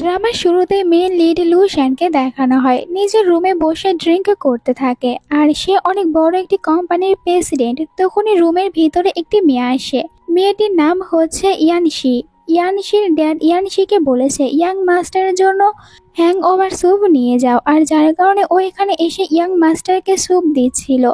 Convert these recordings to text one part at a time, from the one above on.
ড্রামার শুরুতে main lead লুশানকে দেখানো হয় নিজের রুমে বসে ড্রিঙ্ক করতে থাকে, আর সে অনেক বড় একটি কোম্পানির প্রেসিডেন্ট। তখনই রুমের ভিতরে একটি মেয়ে আসে। মেয়েটির নাম হচ্ছে ইয়ানশি। ইয়ানশির ড্যাড ইয়ানশিকে বলেছে ইয়াং মাস্টারের জন্য হ্যাং ওভার স্যুপ নিয়ে যাও, আর যার কারণে ও এখানে এসে ইয়াং মাস্টারকে স্যুপ দিচ্ছিল।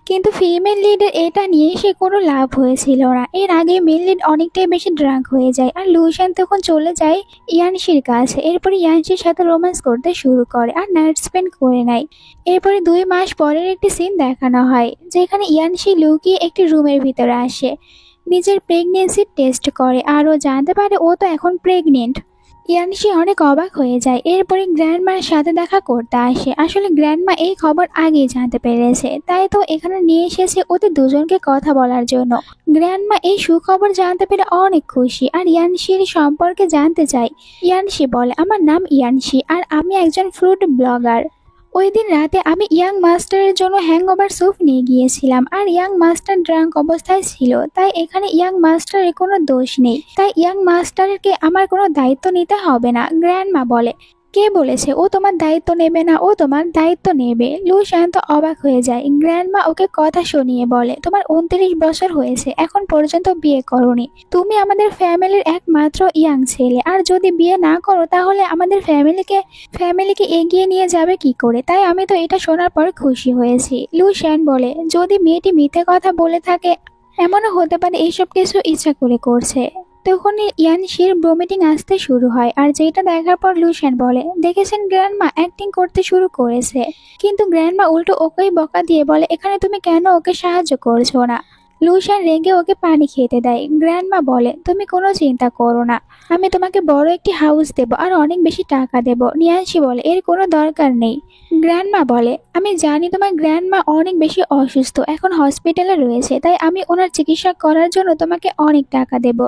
কিন্তু ফিমেল লিডের এটা নিয়ে সে কোনো লাভ হয়েছিল না। এর আগে মেল লিড অনেকটাই বেশি ড্রাঙ্ক হয়ে যায়, আর লুশান তখন চলে যায় ইয়ানশির কাছে। এরপরে ইয়ানশির সাথে রোম্যান্স করতে শুরু করে আর নাইট স্পেন্ড করে নেয়। এরপরে 2 মাস পরের একটি সিন দেখানো হয় যেখানে ইয়ানশি লুকিয়ে একটি রুমের ভিতরে আসে, নিজের প্রেগনেন্সি টেস্ট করে, আর ও জানতে পারে ও তো এখন প্রেগনেন্ট। ইয়ানশি অনেক অবাক হয়ে যায়। এরপরে গ্র্যান্ডমার সাথে দেখা করতে আসে। আসলে গ্র্যান্ডমা এই খবর আগেই জানতে পেরেছে, তাই তো এখানে নিয়ে এসেছে ওদের দুজনকে কথা বলার জন্য। গ্র্যান্ডমা এই সুখবর জানতে পেরে অনেক খুশি আর ইয়ানশির সম্পর্কে জানতে চায়। ইয়ানশি বলে, আমার নাম ইয়ানশি আর আমি একজন ফ্রুট ব্লগার। ওই দিন রাতে আমি ইয়াং মাস্টারের জন্য হ্যাংওভার স্যুপ নিয়ে গিয়েছিলাম, আর ইয়াং মাস্টার ড্রাঙ্ক অবস্থায় ছিল, তাই এখানে ইয়াং মাস্টারের কোনো দোষ নেই। তাই ইয়াং মাস্টারকে আমার কোনো দায়িত্ব নিতে হবে না। গ্র্যান্ডমা বলে, কে বলেছে ও তোমার দায়িত্ব নেবে না? ও তোমার দায়িত্ব নেবে। লুশান তো অবাক হয়ে যায়। গ্র্যান্ডমা ওকে কথা শুনিয়ে বলে, তোমার 29 বছর হয়েছে, এখন পর্যন্ত বিয়ে করোনি। তুমি আমাদের ফ্যামিলির একমাত্র ইয়াং ছেলে, আর যদি বিয়ে না করো তাহলে আমাদের ফ্যামিলিকে এগিয়ে নিয়ে যাবে কি করে? তাই আমি তো এটা শোনার পর খুশি হয়েছি। লুশান বলে, যদি মেয়েটি মিথ্যে কথা বলে থাকে, এমনও হতে পারে এইসব কিছু ইচ্ছা করে করছে। তখনই ইয়ানশির ভমিটিং আসতে শুরু হয়, আর যেটা দেখার পর লুশান বলে, দেখেছেন গ্র্যান্ডমা অ্যাক্টিং করতে শুরু করেছে। কিন্তু গ্র্যান্ডমা উল্টো ওকেই বকা দিয়ে বলে, এখানে তুমি কেন ওকে সাহায্য করছো না? লুশান রেগে ওকে পানি খেতে দেয়। গ্র্যান্ডমা বলে, তুমি কোনো চিন্তা করো না, আমি তোমাকে বড় একটি হাউস দেব আর অনেক বেশি টাকা দেব। ইয়ানশি বলে, এর কোনো দরকার নেই। গ্র্যান্ডমা বলে, আমি জানি তোমার গ্র্যান্ডমা অনেক বেশি অসুস্থ, এখন হসপিটালে রয়েছে, তাই আমি ওনার চিকিৎসা করার জন্য তোমাকে অনেক টাকা দেব।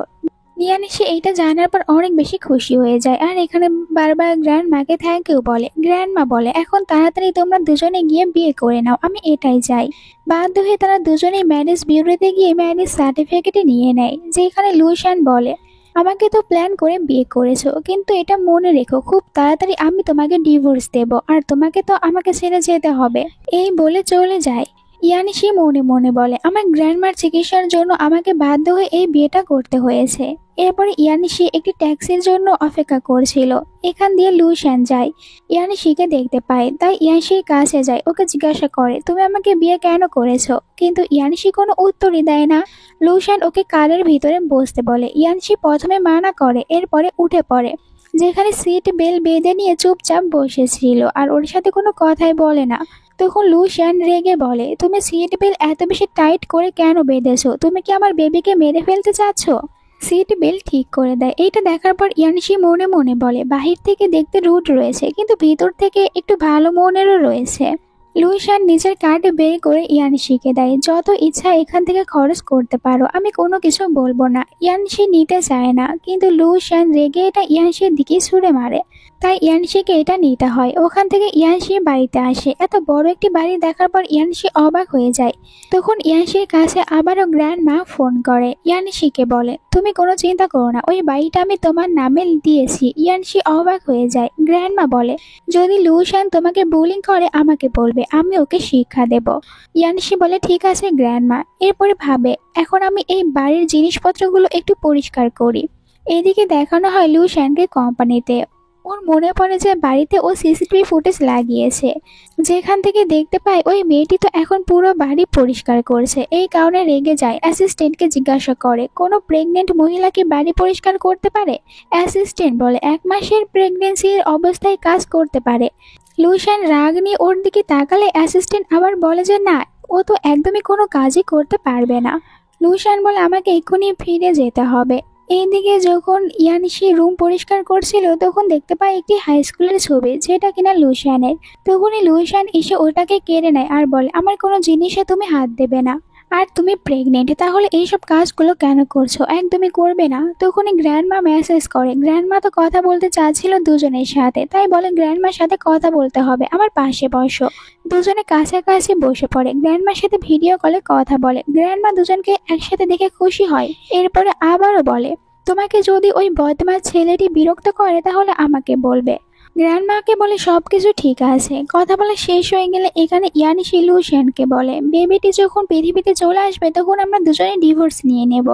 ইয়ানশি এইটা জানার পর অনেক বেশি খুশি হয়ে যায়, আর এখানে বারবার গ্র্যান্ডমাকে থ্যাংক ইউ বলে। গ্র্যান্ডমা বলে, এখন তাড়াতাড়ি তোমরা দুজনে গিয়ে বিয়ে করে নাও, আমি এটাই চাই। বাধ্য হয়ে তারা দুজনেই ম্যারেজ বিউরোতে গিয়ে ম্যারেজ সার্টিফিকেট নিয়ে নেয়। যেখানে লুশান বলে, আমাকে তো প্ল্যান করে বিয়ে করেছো, কিন্তু এটা মনে রেখো খুব তাড়াতাড়ি আমি তোমাকে ডিভোর্স দেব, আর তোমাকে তো আমাকে ছেড়ে যেতে হবে। এই বলে চলে যায়। ইয়ানশি মনে মনে বলে, আমার গ্র্যান্ডমার চিকিৎসার জন্য আমাকে বাধ্য হয়ে এই বিয়েটা করতে হয়েছে। এরপরে ইয়ানশি একটি ট্যাক্সির জন্য অপেক্ষা করছিল। এখান দিয়ে লুশান যায়, ইয়ানশিকে দেখতে পায়, তাই ইয়ানশির কাছে যায়, ওকে জিজ্ঞাসা করে, তুমি আমাকে বিয়ে কেন করেছো? কিন্তু ইয়ানশি কোনো উত্তরই দেয় না। লুশান ওকে কারের ভিতরে বসতে বলে। ইয়ানশি প্রথমে মানা করে, এরপরে উঠে পড়ে। যেখানে সিট বেল্ট বেঁধে নিয়ে চুপচাপ বসেছিল আর ওর সাথে কোনো কথাই বলে না। তখন লুশান রেগে বলে, তুমি সিট বেল্ট এত বেশি টাইট করে কেন বেঁধেছো? তুমি কি আমার বেবিকে মেরে ফেলতে চাচ্ছ? সিট বেল্ট ঠিক করে দেয়। এইটা দেখার পর ইয়ানশি মনে মনে বলে, বাহির থেকে দেখতে রুড রয়েছে, কিন্তু ভিতর থেকে একটু ভালো মনেরও রয়েছে। লুইসান নিজের কার্ড বের করে ইয়ানশিকে দেয়, যত ইচ্ছা এখান থেকে খরচ করতে পারো, আমি কোনো কিছু বলবো না। ইয়ানশি নিতে চায় না, কিন্তু লুইসান রেগে এটা ইয়ানশির দিকে ছুঁড়ে মারে, তাই ইয়ানশিকে এটা নিতে হয়। ওখান থেকে ইয়ানশি বাড়িতে আসে। এত বড় একটি বাড়ি দেখার পর ইয়ানশি অবাক হয়ে যায়। তখন ইয়ানশির কাছে আবারও গ্র্যান্ডমা ফোন করে। ইয়ানশিকে বলে, তুমি কোনো চিন্তা করো না, ওই বাড়িটা আমি তোমার নামে দিয়েছি। ইয়ানশি অবাক হয়ে যায়। গ্র্যান্ডমা বলে, যদি লুইসান তোমাকে বুলিং করে আমাকে বলবে, আমি ওকে শিক্ষা দেব। ইয়ানশি বলে, ঠিক আছে গ্র্যান্ডমা। এরপরে ভাবে, এখন আমি এই বাড়ির জিনিসপত্রগুলো একটু পরিষ্কার করি। এদিকে দেখানো হয় লুইসানকে কোম্পানিতে। ওর মনে পড়ে যে বাড়িতে ও সিসিটিভি ফুটেজ লাগিয়েছে, যেখান থেকে দেখতে পায় ওই মেয়েটি তো এখন পুরো বাড়ি পরিষ্কার করছে। এই কারণে রেগে যায়। অ্যাসিস্ট্যান্টকে জিজ্ঞাসা করে, কোনো প্রেগনেন্ট মহিলা কি বাড়ি পরিষ্কার করতে পারে? অ্যাসিস্ট্যান্ট বলে, 1 মাসের প্রেগনেন্সির অবস্থায় কাজ করতে পারে। লুইসান রাগ নিয়ে ওর দিকে তাকালে অ্যাসিস্ট্যান্ট আবার বলে যে না, ও তো একদমই কোনো কাজই করতে পারবে না। লুইসান বলে, আমাকে এক্ষুনি ফিরে যেতে হবে। এইদিকে যখন ইয়ানশি রুম পরিষ্কার করছিল, তখন দেখতে পায় একটি হাই স্কুলের ছবি, যেটা কিনা লুইসানের। তখনই লুইসান এসে ওটাকে কেড়ে নেয় আর বলে, আমার কোনো জিনিসে তুমি হাত দেবে না, আর তুমি প্রেগনেন্ট, তাহলে এইসব কাজগুলো কেন করছো? একদমই করবে না। তখনই গ্র্যান্ডমা মেসেজ করে। গ্র্যান্ডমা তো কথা বলতে চাচ্ছিল দুজনের সাথে, তাই বলে, গ্র্যান্ডমার সাথে কথা বলতে হবে, আমার পাশে বসো। দুজনে কাছাকাছি বসে পড়ে। গ্র্যান্ডমার সাথে ভিডিও কলে কথা বলে। গ্র্যান্ডমা দুজনকে একসাথে দেখে খুশি হয়। এরপরে আবারও বলে, তোমাকে যদি ওই বদমাশ ছেলেটি বিরক্ত করে তাহলে আমাকে বলবে। গ্র্যান্ডমাকে বলে সবকিছু ঠিক আছে। কথা বলা শেষ হয়ে গেলে এখানে ইয়ানিশি লুশিয়ানকে বলে, বেবিটি যখন পৃথিবীতে চলে আসবে তখন আমরা দুজনে ডিভোর্স নিয়ে নেব।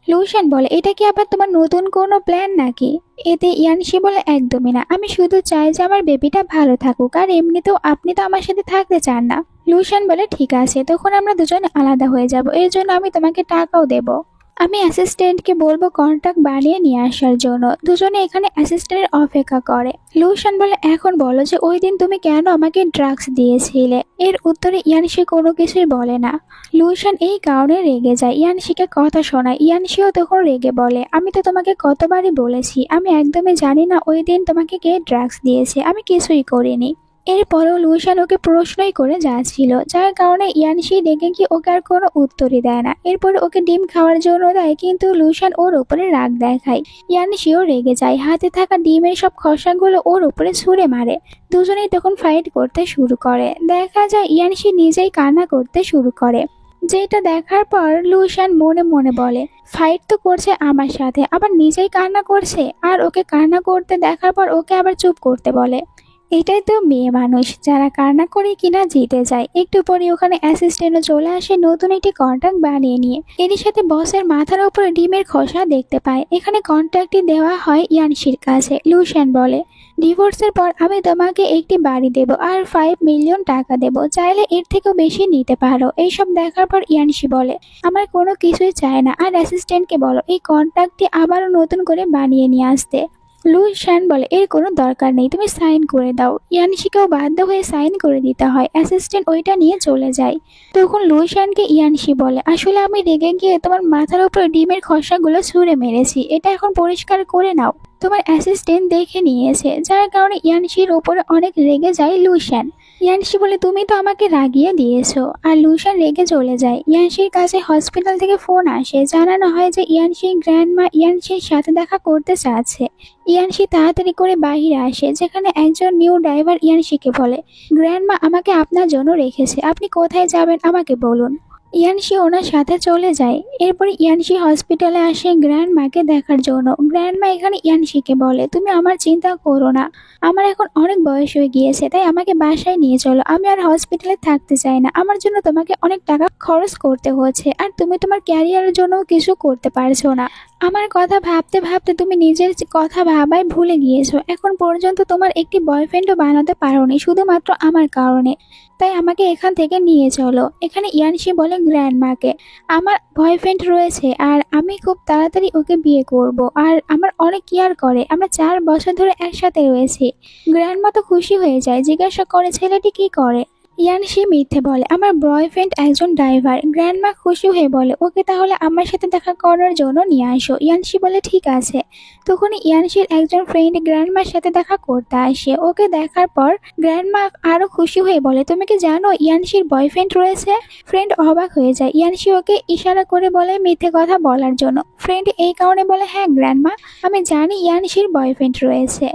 লুশিয়ান বলে, এটা কি আবার তোমার নতুন কোনো প্ল্যান নাকি? এতে ইয়ানিশি বলে, একদমই না, আমি শুধু চাই যে আমার বেবিটা ভালো থাকুক, আর এমনিতেও আপনি তো আমার সাথে থাকতে চান না। লুশিয়ান বলে, ঠিক আছে, তখন আমরা দুজনে আলাদা হয়ে যাব, এর জন্য আমি তোমাকে টাকাও দেব। আমি অ্যাসিস্ট্যান্টকে বলবো কন্ট্রাক্ট বানিয়ে নিয়ে আসার জন্য। দুজনে এখানে অ্যাসিস্ট্যান্টের অপেক্ষা করে। লুশান বলে, এখন বলো যে ওই দিন তুমি কেন আমাকে ড্রাগস দিয়েছিলে? এর উত্তরে ইয়ানশি কোনো কিছুই বলে না। লুশান এই কারণে রেগে যায়, ইয়ানশিকে কথা শোনায়। ইয়ানশিও তখন রেগে বলে, আমি তো তোমাকে কতবারই বলেছি আমি একদমই জানি না ওই দিন তোমাকে কে ড্রাগস দিয়েছে, আমি কিছুই করিনি। এরপরেও লুশান ওকে প্রশ্নই করে যাচ্ছিল, যার কারণে ইয়ানশি রেগে গিয়ে ওকে আর কোনো উত্তরই দেয় না। এরপরে ওকে ডিম খাওয়ার জন্য দেয়, কিন্তু লুশান ওর উপরে রাগ দেখায়। ইয়ানশিও রেগে যায়, হাতে থাকা ডিমের সব খসাগুলো ওর উপরে ছুঁড়ে মারে। দুজনেই তখন ফাইট করতে শুরু করে। দেখা যায় ইয়ানশি নিজেই কান্না করতে শুরু করে, যেটা দেখার পর লুশান মনে মনে বলে, ফাইট তো করছে আমার সাথে, আবার নিজেই কান্না করছে। আর ওকে কান্না করতে দেখার পর ওকে আবার চুপ করতে বলে। এটাই তো মেয়ে মানুষ, যারা কান্না করে কিনা জিতে যায়। একটু পরে ওখানে অ্যাসিস্ট্যান্টও চলে আসে নতুন একটি কন্ট্রাক্ট বানিয়ে নিয়ে। এর সাথে বসের মাথার উপরে ডিমের খোসা দেখতে পায়। এখানে কন্ট্রাক্টটি দেওয়া হয় ইয়ানশির কাছে। লুশান বলে, ডিভোর্সের পর আমি তোমাকে একটি বাড়ি দেব আর 5 মিলিয়ন টাকা দেব, চাইলে এর থেকেও বেশি নিতে পারো। এইসব দেখার পর ইয়ানশি বলে, আমার কোনো কিছুই চায় না, আর অ্যাসিস্ট্যান্টকে বলো এই কন্ট্রাক্টটি আবারও নতুন করে বানিয়ে নিয়ে আসতে। লুশান বলে, এর কোনো দরকার নেই, তুমি সাইন করে দাও। ইয়ানশিকেও বাধ্য হয়ে সাইন করে দিতে হয়। অ্যাসিস্ট্যান্ট ওইটা নিয়ে চলে যায়। তখন লুশানকে ইয়ানশি বলে, আসলে আমি রেগে গিয়ে তোমার মাথার উপর ডিমের খসাগুলো ছুঁড়ে মেরেছি, এটা এখন পরিষ্কার করে নাও। তোমার অ্যাসিস্ট্যান্ট দেখে নিয়েছে, যার কারণে ইয়ানশির ওপরে অনেক রেগে যায় লুশান। ইয়ানশি বলে, তুমি তো আমাকে রাগিয়ে দিয়েছো। আর লুশান রেগে চলে যায়। ইয়ানশির কাছে হসপিটাল থেকে ফোন আসে, জানানো হয় যে ইয়ানশির গ্র্যান্ডমা ইয়ানশির সাথে দেখা করতে চাচ্ছে। ইয়ানশি তাড়াতাড়ি করে বাহিরে আসে, যেখানে একজন নিউ ড্রাইভার ইয়ানশিকে বলে, গ্র্যান্ডমা আমাকে আপনার জন্য রেখেছে, আপনি কোথায় যাবেন আমাকে বলুন। ইয়ানশি ওনার সাথে চলে যায়। এরপরে ইয়ানশি হসপিটালে আসে গ্র্যান্ডমাকে দেখার জন্য। গ্র্যান্ডমা এখানে ইয়ানশিকে বলে, তুমি আমার চিন্তা করো না, আমার এখন অনেক বয়স হয়ে গিয়েছে, তাই আমাকে বাসায় নিয়ে চলো, আমি আর হসপিটালে থাকতে চাই না। আমার জন্য তোমাকে অনেক টাকা খরচ করতে হচ্ছে, আর তুমি তোমার ক্যারিয়ারের জন্য কিছু করতে পারছো না। আমার কথা ভাবতে ভাবতে তুমি নিজের কথা ভাবাই ভুলে গিয়েছো। এখন পর্যন্ত তোমার একটি বয়ফ্রেন্ডও বানাতে পারোনি, শুধুমাত্র আমার কারণে। তাই আমাকে এখান থেকে নিয়ে চলো। এখানে ইয়ানশি বলে গ্র্যান্ডমাকে, আমার বয়ফ্রেন্ড রয়েছে আর আমি খুব তাড়াতাড়ি ওকে বিয়ে করব, আর আমার অনেক কেয়ার করে, আমরা 4 বছর ধরে একসাথে রয়েছি। গ্র্যান্ডমা তো খুশি হয়ে যায়, জিজ্ঞাসা করে ছেলেটি কি করে। ইয়ানশি মিথ্যে বলে, আমার বয়ফ্রেন্ড একজন ড্রাইভার। গ্র্যান্ডমা খুশি হয়ে বলে, ওকে তাহলে আমার সাথে দেখা করার জন্য নিয়ে আসো। ইয়ানশি বলে, ঠিক আছে। তখন ইয়ানশির একজন ফ্রেন্ড গ্র্যান্ডমার সাথে দেখা করতে আসে। ওকে দেখার পর গ্র্যান্ডমা আরো খুশি হয়ে বলে, তুমি কি জানো ইয়ানশির বয়ফ্রেন্ড রয়েছে? ফ্রেন্ড অবাক হয়ে যায়। ইয়ানশি ওকে ইশারা করে বলে মিথ্যে কথা বলার জন্য। ফ্রেন্ড এই কারণে বলে, হ্যাঁ গ্র্যান্ডমা, আমি জানি ইয়ানশির বয়ফ্রেন্ড রয়েছে।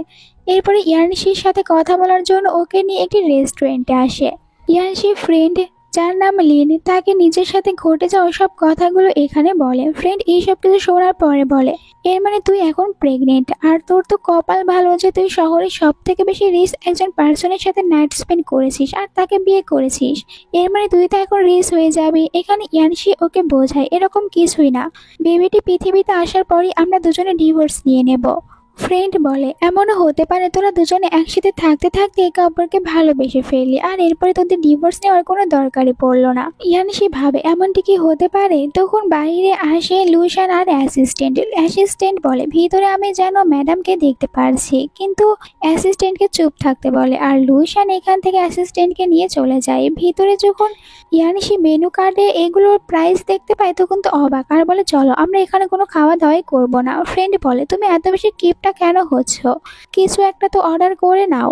এরপরে ইয়ানশির সাথে কথা বলার জন্য ওকে নিয়ে একটি রেস্টুরেন্টে আসে। ইয়ানশি ফ্রেন্ড, যার নাম লিন, তাকে নিজের সাথে ঘটে যাওয়া সব কথাগুলো এখানে বলে। ফ্রেন্ড এইসব কিছু শোনার পরে বলে, এর মানে তুই এখন প্রেগনেন্ট, আর তোর তো কপাল ভালো যে তুই শহরের সব থেকে বেশি রিচ একজন পার্সনের সাথে নাইট স্পেন্ড করেছিস আর তাকে বিয়ে করেছিস। এর মানে তুই তো এখন রিচ হয়ে যাবি। এখানে ইয়ানশি ওকে বোঝায়, এরকম কিছুই না, বেবিটি পৃথিবীতে আসার পরই আমরা দুজনে ডিভোর্স নিয়ে নেব। ফ্রেন্ড বলে, এমনও হতে পারে তোরা দুজনে একসাথে থাকতে থাকতে একে অপরকে ভালোবেসে ফেললি, আর এরপরে তোদের ডিভোর্স নেওয়ার কোনো দরকারই পড়লো না। ইয়ানশি ভাবে এমনটি কি হতে পারে। তখন বাইরে আসে লুশান আর অ্যাসিস্ট্যান্ট বলে, ভিতরে আমি যেন ম্যাডামকে দেখতে পারছি, কিন্তু অ্যাসিস্ট্যান্টকে চুপ থাকতে বলে। আর লুশান এখান থেকে অ্যাসিস্ট্যান্টকে নিয়ে চলে যায়। ভিতরে যখন ইয়ানশি মেনু কার্ডে এগুলোর প্রাইস দেখতে পায় তখন তো অবাক, আর বলে, চলো আমরা এখানে কোনো খাওয়া দাওয়াই করবো না। ফ্রেন্ড বলে, তুমি এত বেশি কিপটা কেন হচ্ছ, কিছু একটা তো অর্ডার করে নাও।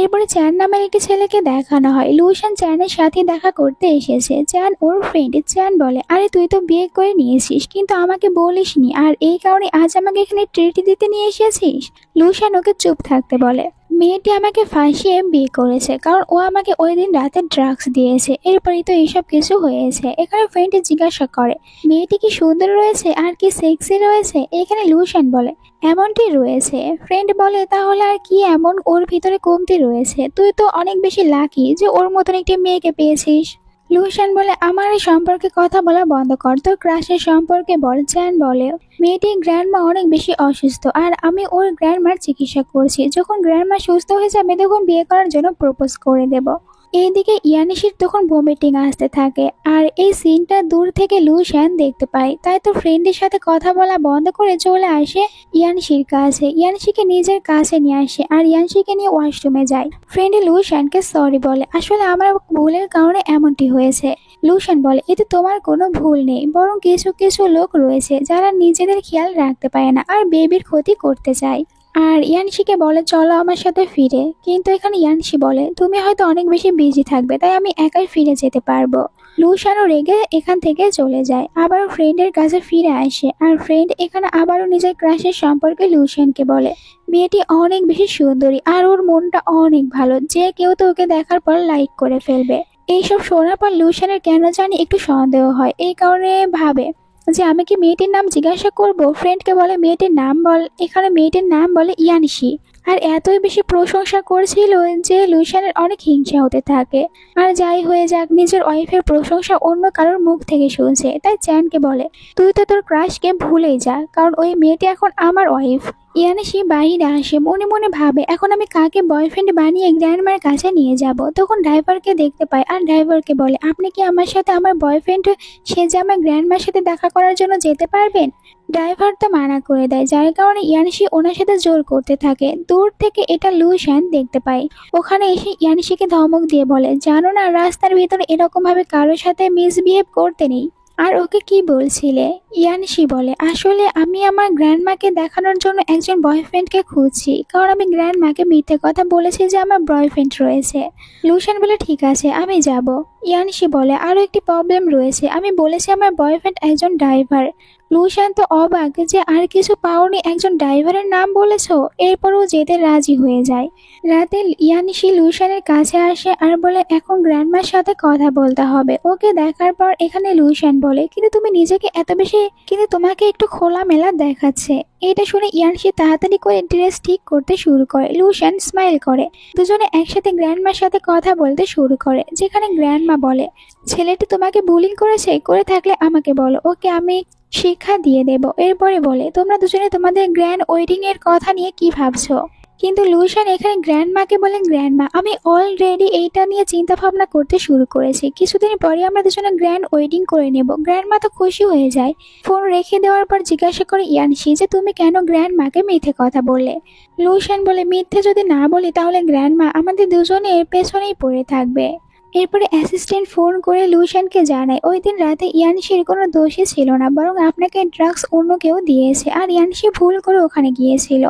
এরপরে চ্যান নামের একটি ছেলেকে দেখানো হয়। লুশান চ্যানের সাথে দেখা করতে এসেছে। চ্যান ওর ফ্রেন্ড। চ্যান বলে, আরে তুই তো বিয়ে করে নিয়েছিস, কিন্তু আমাকে বলিসনি, আর এই কারণে আজ আমাকে এখানে ট্রিট দিতে নিয়ে এসেছিস। লুশান ওকে চুপ থাকতে বলে। মেয়েটি আমাকে ফাঁসিয়ে বিয়ে করেছে, কারণ ও আমাকে ওই দিন রাতে ড্রাগস দিয়েছে। এরপরই তো এইসব কিছু হয়েছে। এখানে ফ্রেন্ড জিজ্ঞাসা করে, মেয়েটি কি সুন্দর রয়েছে আর কি সেক্সি রয়েছে? এখানে লুশান বলে, এমনটি রয়েছে। ফ্রেন্ড বলে, তাহলে আর কি এমন ওর ভিতরে কমতি রয়েছে? তুই তো অনেক বেশি লাকি যে ওর মতন একটি মেয়েকে পেয়েছিস। লুশান বলে, আমার এই সম্পর্কে কথা বলা বন্ধ কর, তোর ক্রাশের সম্পর্কে বল। চ্যান বলে, মেয়েটির গ্র্যান্ডমা অনেক বেশি অসুস্থ আর আমি ওর গ্র্যান্ডমার চিকিৎসা করছি। যখন গ্র্যান্ডমা সুস্থ হয়ে যাবে তখন বিয়ে করার জন্য প্রপোজ করে দেব। এইদিকে ইয়ানিশির তখন ভমিটিং আসতে থাকে, আর এই সিনটা দূর থেকে লুশান দেখতে পায়। তাই তো ফ্রেন্ডের সাথে কথা বলা বন্ধ করে চলে আসে ইয়ানশির কাছে। ইয়ানশিকে নিজের কাছে নিয়ে আসে আর ইয়ানশিকে নিয়ে ওয়াশরুমে যায়। ফ্রেন্ড লুশানকে সরি বলে, আসলে আমার ভুলের কারণে এমনটি হয়েছে। লুশান বলে, এতে তোমার কোনো ভুল নেই, বরং কিছু কিছু লোক রয়েছে যারা নিজেদের খেয়াল রাখতে পারে না আর বেবির ক্ষতি করতে চায়। আর ইয়ানশিকে বলে, চলো আমার সাথে ফিরে। কিন্তু এখানে ইয়ানশি বলে, তুমি হয়তো অনেক বেশি বিজি থাকবে, তাই আমি একাই ফিরে যেতে পারবো। লুশানও রেগে এখান থেকে চলে যায়, আবারও ফ্রেন্ডের কাছে ফিরে আসে। আর ফ্রেন্ড এখানে আবারও নিজের ক্রাশের সম্পর্কে লুশানকে বলে, মেয়েটি অনেক বেশি সুন্দরী আর ওর মনটা অনেক ভালো, যে কেউ তো ওকে দেখার পর লাইক করে ফেলবে। এইসব শোনার পর লুশানের কেন জানি একটু সন্দেহ হয়। এই কারণে ভাবে যে আমি কি মেয়েটির নাম জিজ্ঞাসা করব। ফ্রেন্ডকে বলে, মেয়েটির নাম বল। এখানে মেয়েটির নাম বলে ইয়ানশি। আর এতই বেশি প্রশংসা করছিল যে লুশানের অনেক হিংসা হতে থাকে। আর যাই হয়ে যাক, নিজের ওয়াইফের প্রশংসা অন্য কারোর মুখ থেকে শুনছে, তাই চ্যানকে বলে, তুই তো তোর ক্রাশকে ভুলেই যা, কারণ ওই মেয়েটি এখন আমার ওয়াইফ। ইয়ানশি বাইরে আসে, মনে মনে ভাবে, এখন আমি কাকে বয়ফ্রেন্ড বানিয়ে গ্র্যান্ডমার কাছে নিয়ে যাব। তখন ড্রাইভারকে দেখতে পায় আর ড্রাইভারকে বলে, আপনি কি আমার সাথে আমার বয়ফ্রেন্ড সেজে আমার গ্র্যান্ডমার সাথে দেখা করার জন্য যেতে পারবেন? ড্রাইভার তো মানা করে দেয়, যার কারণে ইয়ানশি ওনার সাথে জোর করতে থাকে। দূর থেকে এটা লুশান দেখতে পায়। ওখানে এসে ইয়ানশিকে ধমক দিয়ে বলে, জানো না রাস্তার ভিতরে এরকম ভাবে কারোর সাথে মিসবিহেভ করতে নেই। আর ওকে কি বলছিলে? ইয়ানশি বলে, আসলে আমি আমার গ্র্যান্ডমাকে দেখানোর জন্য একজন বয়ফ্রেন্ডকে খুঁজছি, কারণ আমি গ্র্যান্ডমাকে মিথ্যে কথা বলেছি যে আমার বয়ফ্রেন্ড রয়েছে। লুশান বলে, ঠিক আছে আমি যাব। ইয়ানশি বলে, আরও একটি প্রবলেম রয়েছে, আমি বলেছি আমার বয়ফ্রেন্ড একজন ড্রাইভার। লুশান তো অবাক যে আর কিছু পাওনি, একজন ড্রাইভারের নাম বলেছো। এরপরও যেতে রাজি হয়ে যায়। রাতে ইয়ানশি লুশানের কাছে আসে আর বলে, এখন গ্র্যান্ডমার সাথে কথা বলতে হবে। ওকে দেখার পর এখানে লুশান বলে, কিন্তু তুমি নিজেকে এত বেশি, কিন্তু তোমাকে একটু খোলামেলা দেখাচ্ছে। এটা শুনে ইয়ানশি তাড়াতাড়ি করে ড্রেস ঠিক করতে শুরু করে। লুশান স্মাইল করে। দুজনে একসাথে গ্র্যান্ডমার সাথে কথা বলতে শুরু করে, যেখানে গ্র্যান্ডমা বলে, ছেলেটি তোমাকে বুলিং করেছে, করে থাকলে আমাকে বলো, ওকে আমি শিক্ষা দিয়ে দেব। এরপরে বলে, তোমরা দুজনে তোমাদের গ্র্যান্ড ওয়েডিং এর কথা নিয়ে কি ভাবছো? কিন্তু লুশান এখানে গ্র্যান্ডমাকে বলে, গ্র্যান্ডমা আমি অলরেডি এইটা নিয়ে চিন্তা ভাবনা করতে শুরু করেছি, কিছুদিন পরে আমরা দুজনে গ্র্যান্ড ওয়েডিং করে নেব। গ্র্যান্ডমা তো খুশি হয়ে যায়। ফোন রেখে দেওয়ার পর জিজ্ঞাসা করে ইয়ানশি যে, তুমি কেন গ্র্যান্ডমাকে মিথ্যে কথা বললে? লুশান বলে, মিথ্যে যদি না বলি তাহলে গ্র্যান্ডমা আমাদের দুজনের পেছনেই পড়ে থাকবে। এরপরে অ্যাসিস্ট্যান্ট ফোন করে লুশানকে জানায়, ওই দিন রাতে ইয়ানশির কোনো দোষই ছিল না, বরং আপনাকে ড্রাগস অন্য কেউ দিয়েছে আর ইয়ানশি ভুল করে ওখানে গিয়েছিল।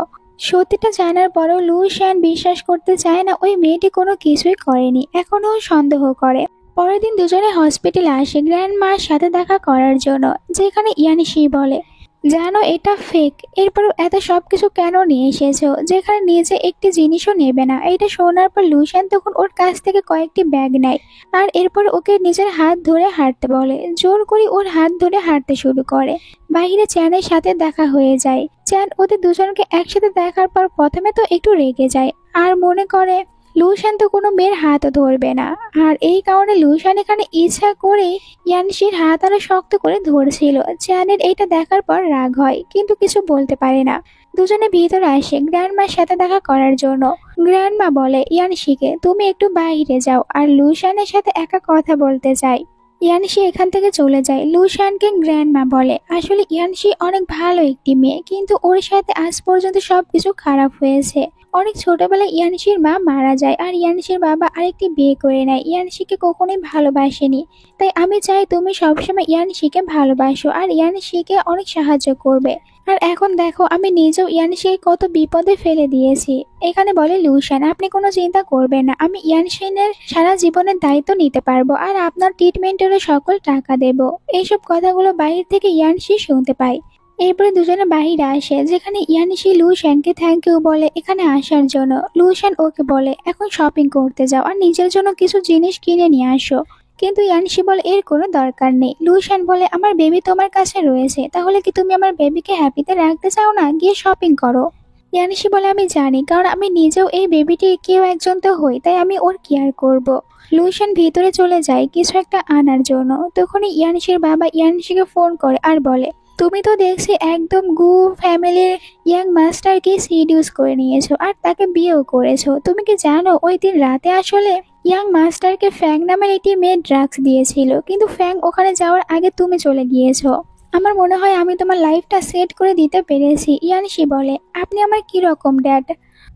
সত্যিটা জানার পরেও লুশান বিশ্বাস করতে চায় না ওই মেয়েটি কোনো কিছুই করেনি, এখনও সন্দেহ করে। পরের দিন দুজনে হসপিটালে আসে গ্র্যান্ডমার সাথে দেখা করার জন্য, যেখানে ইয়ানশি বলে, জানো এটা ফেক। এরপরও এত সবকিছু কেন নিয়ে এসেছো, যেখানে নিজে একটি জিনিসও নেবে না? এটা শোনার পর লুশান তখন ওর কাছ থেকে কয়েকটি ব্যাগ নেয় আর এরপর ওকে নিজের হাত ধরে হাঁটতে বলে। জোর করে ওর হাত ধরে হাঁটতে শুরু করে। বাইরে চ্যানের সাথে দেখা হয়ে যায়। চ্যান ওদের দুজনকে একসাথে দেখার পর প্রথমে তো একটু রেগে যায় আর মনে করে লুশান তো কোনো মেয়ের হাতও ধরবে না। আর এই কারণে লুশান এখানে ইচ্ছা করে ইয়ানশির হাত আরো শক্ত করে ধরছিল। চ্যানের এইটা দেখার পর রাগ হয়, কিন্তু কিছু বলতে পারে না। দুজনে ভিতরে আসে গ্র্যান্ডমার সাথে দেখা করার জন্য। গ্র্যান্ডমা বলে ইয়ানশিকে, তুমি একটু বাইরে যাও, আর লুশানের সাথে একা কথা বলতে চাই। ইয়ানশি এখান থেকে চলে যায়। লুশানকে গ্র্যান্ডমা বলে, আসলে ইয়ানশি অনেক ভালো একটি মেয়ে, কিন্তু ওর সাথে আজ পর্যন্ত সবকিছু খারাপ হয়েছে। অনেক ছোটবেলায় ইয়ানশির মা মারা যায় আর ইয়ানশির বাবা আরেকটি বিয়ে করে নেয়। ইয়ানশিকে কখনোই ভালোবাসেনি। তাই আমি চাই তুমি সবসময় ইয়ানশিকে ভালোবাসো আর ইয়ানশিকে অনেক সাহায্য করবে। আর এখন দেখো আমি নিজেও ইয়ানশিকে কত বিপদে ফেলে দিয়েছি। এখানে বলে লুশান, আপনি কোনো চিন্তা করবেন না, আমি ইয়ানশিনের সারা জীবনের দায়িত্ব নিতে পারবো আর আপনার ট্রিটমেন্টেরও সকল টাকা দেব। এইসব কথাগুলো বাইরে থেকে ইয়ানশি শুনতে পায়। এরপরে দুজনে বাহিরে আসে, যেখানে ইয়ানশি লুশানকে থ্যাংক ইউ বলে এখানে আসার জন্য। লুশান ওকে বলে এখন শপিং করতে যাও আর নিজের জন্য কিছু জিনিস কিনে নিয়ে আসো। কিন্তু ইয়ানশি বলে এর কোনো দরকার নেই। লুশান বলে আমার বেবি তোমার কাছে রয়েছে, তাহলে কি তুমি আমার বেবিকে হ্যাপিতে রাখতে চাও না? গিয়ে শপিং করো। ইয়ানশি বলে আমি জানি, কারণ আমি নিজেও এই বেবিটির কেউ একজন তো হই, তাই আমি ওর কেয়ার করব। লুশান ভিতরে চলে যায় কিছু একটা আনার জন্য। তখনই ইয়ানশির বাবা ইয়ানশিকে ফোন করে আর বলে তুমি তো দেখছি একদম গু ফ্যামিলির ইয়াং মাস্টারকে সিডিউস করে নিয়েছো আর তাকে বিয়েও করেছো। তুমি কি জানো ওই দিন রাতে আসলে ইয়াং মাস্টারকে ফ্যাং নামের একটি মেয়ে ড্রাগস দিয়েছিল, কিন্তু ফ্যাং ওখানে যাওয়ার আগে তুমি চলে গিয়েছো। আমার মনে হয় আমি তোমার লাইফটা সেট করে দিতে পেরেছি। ইয়ানশি বলে আপনি আমার কি রকম ড্যাড?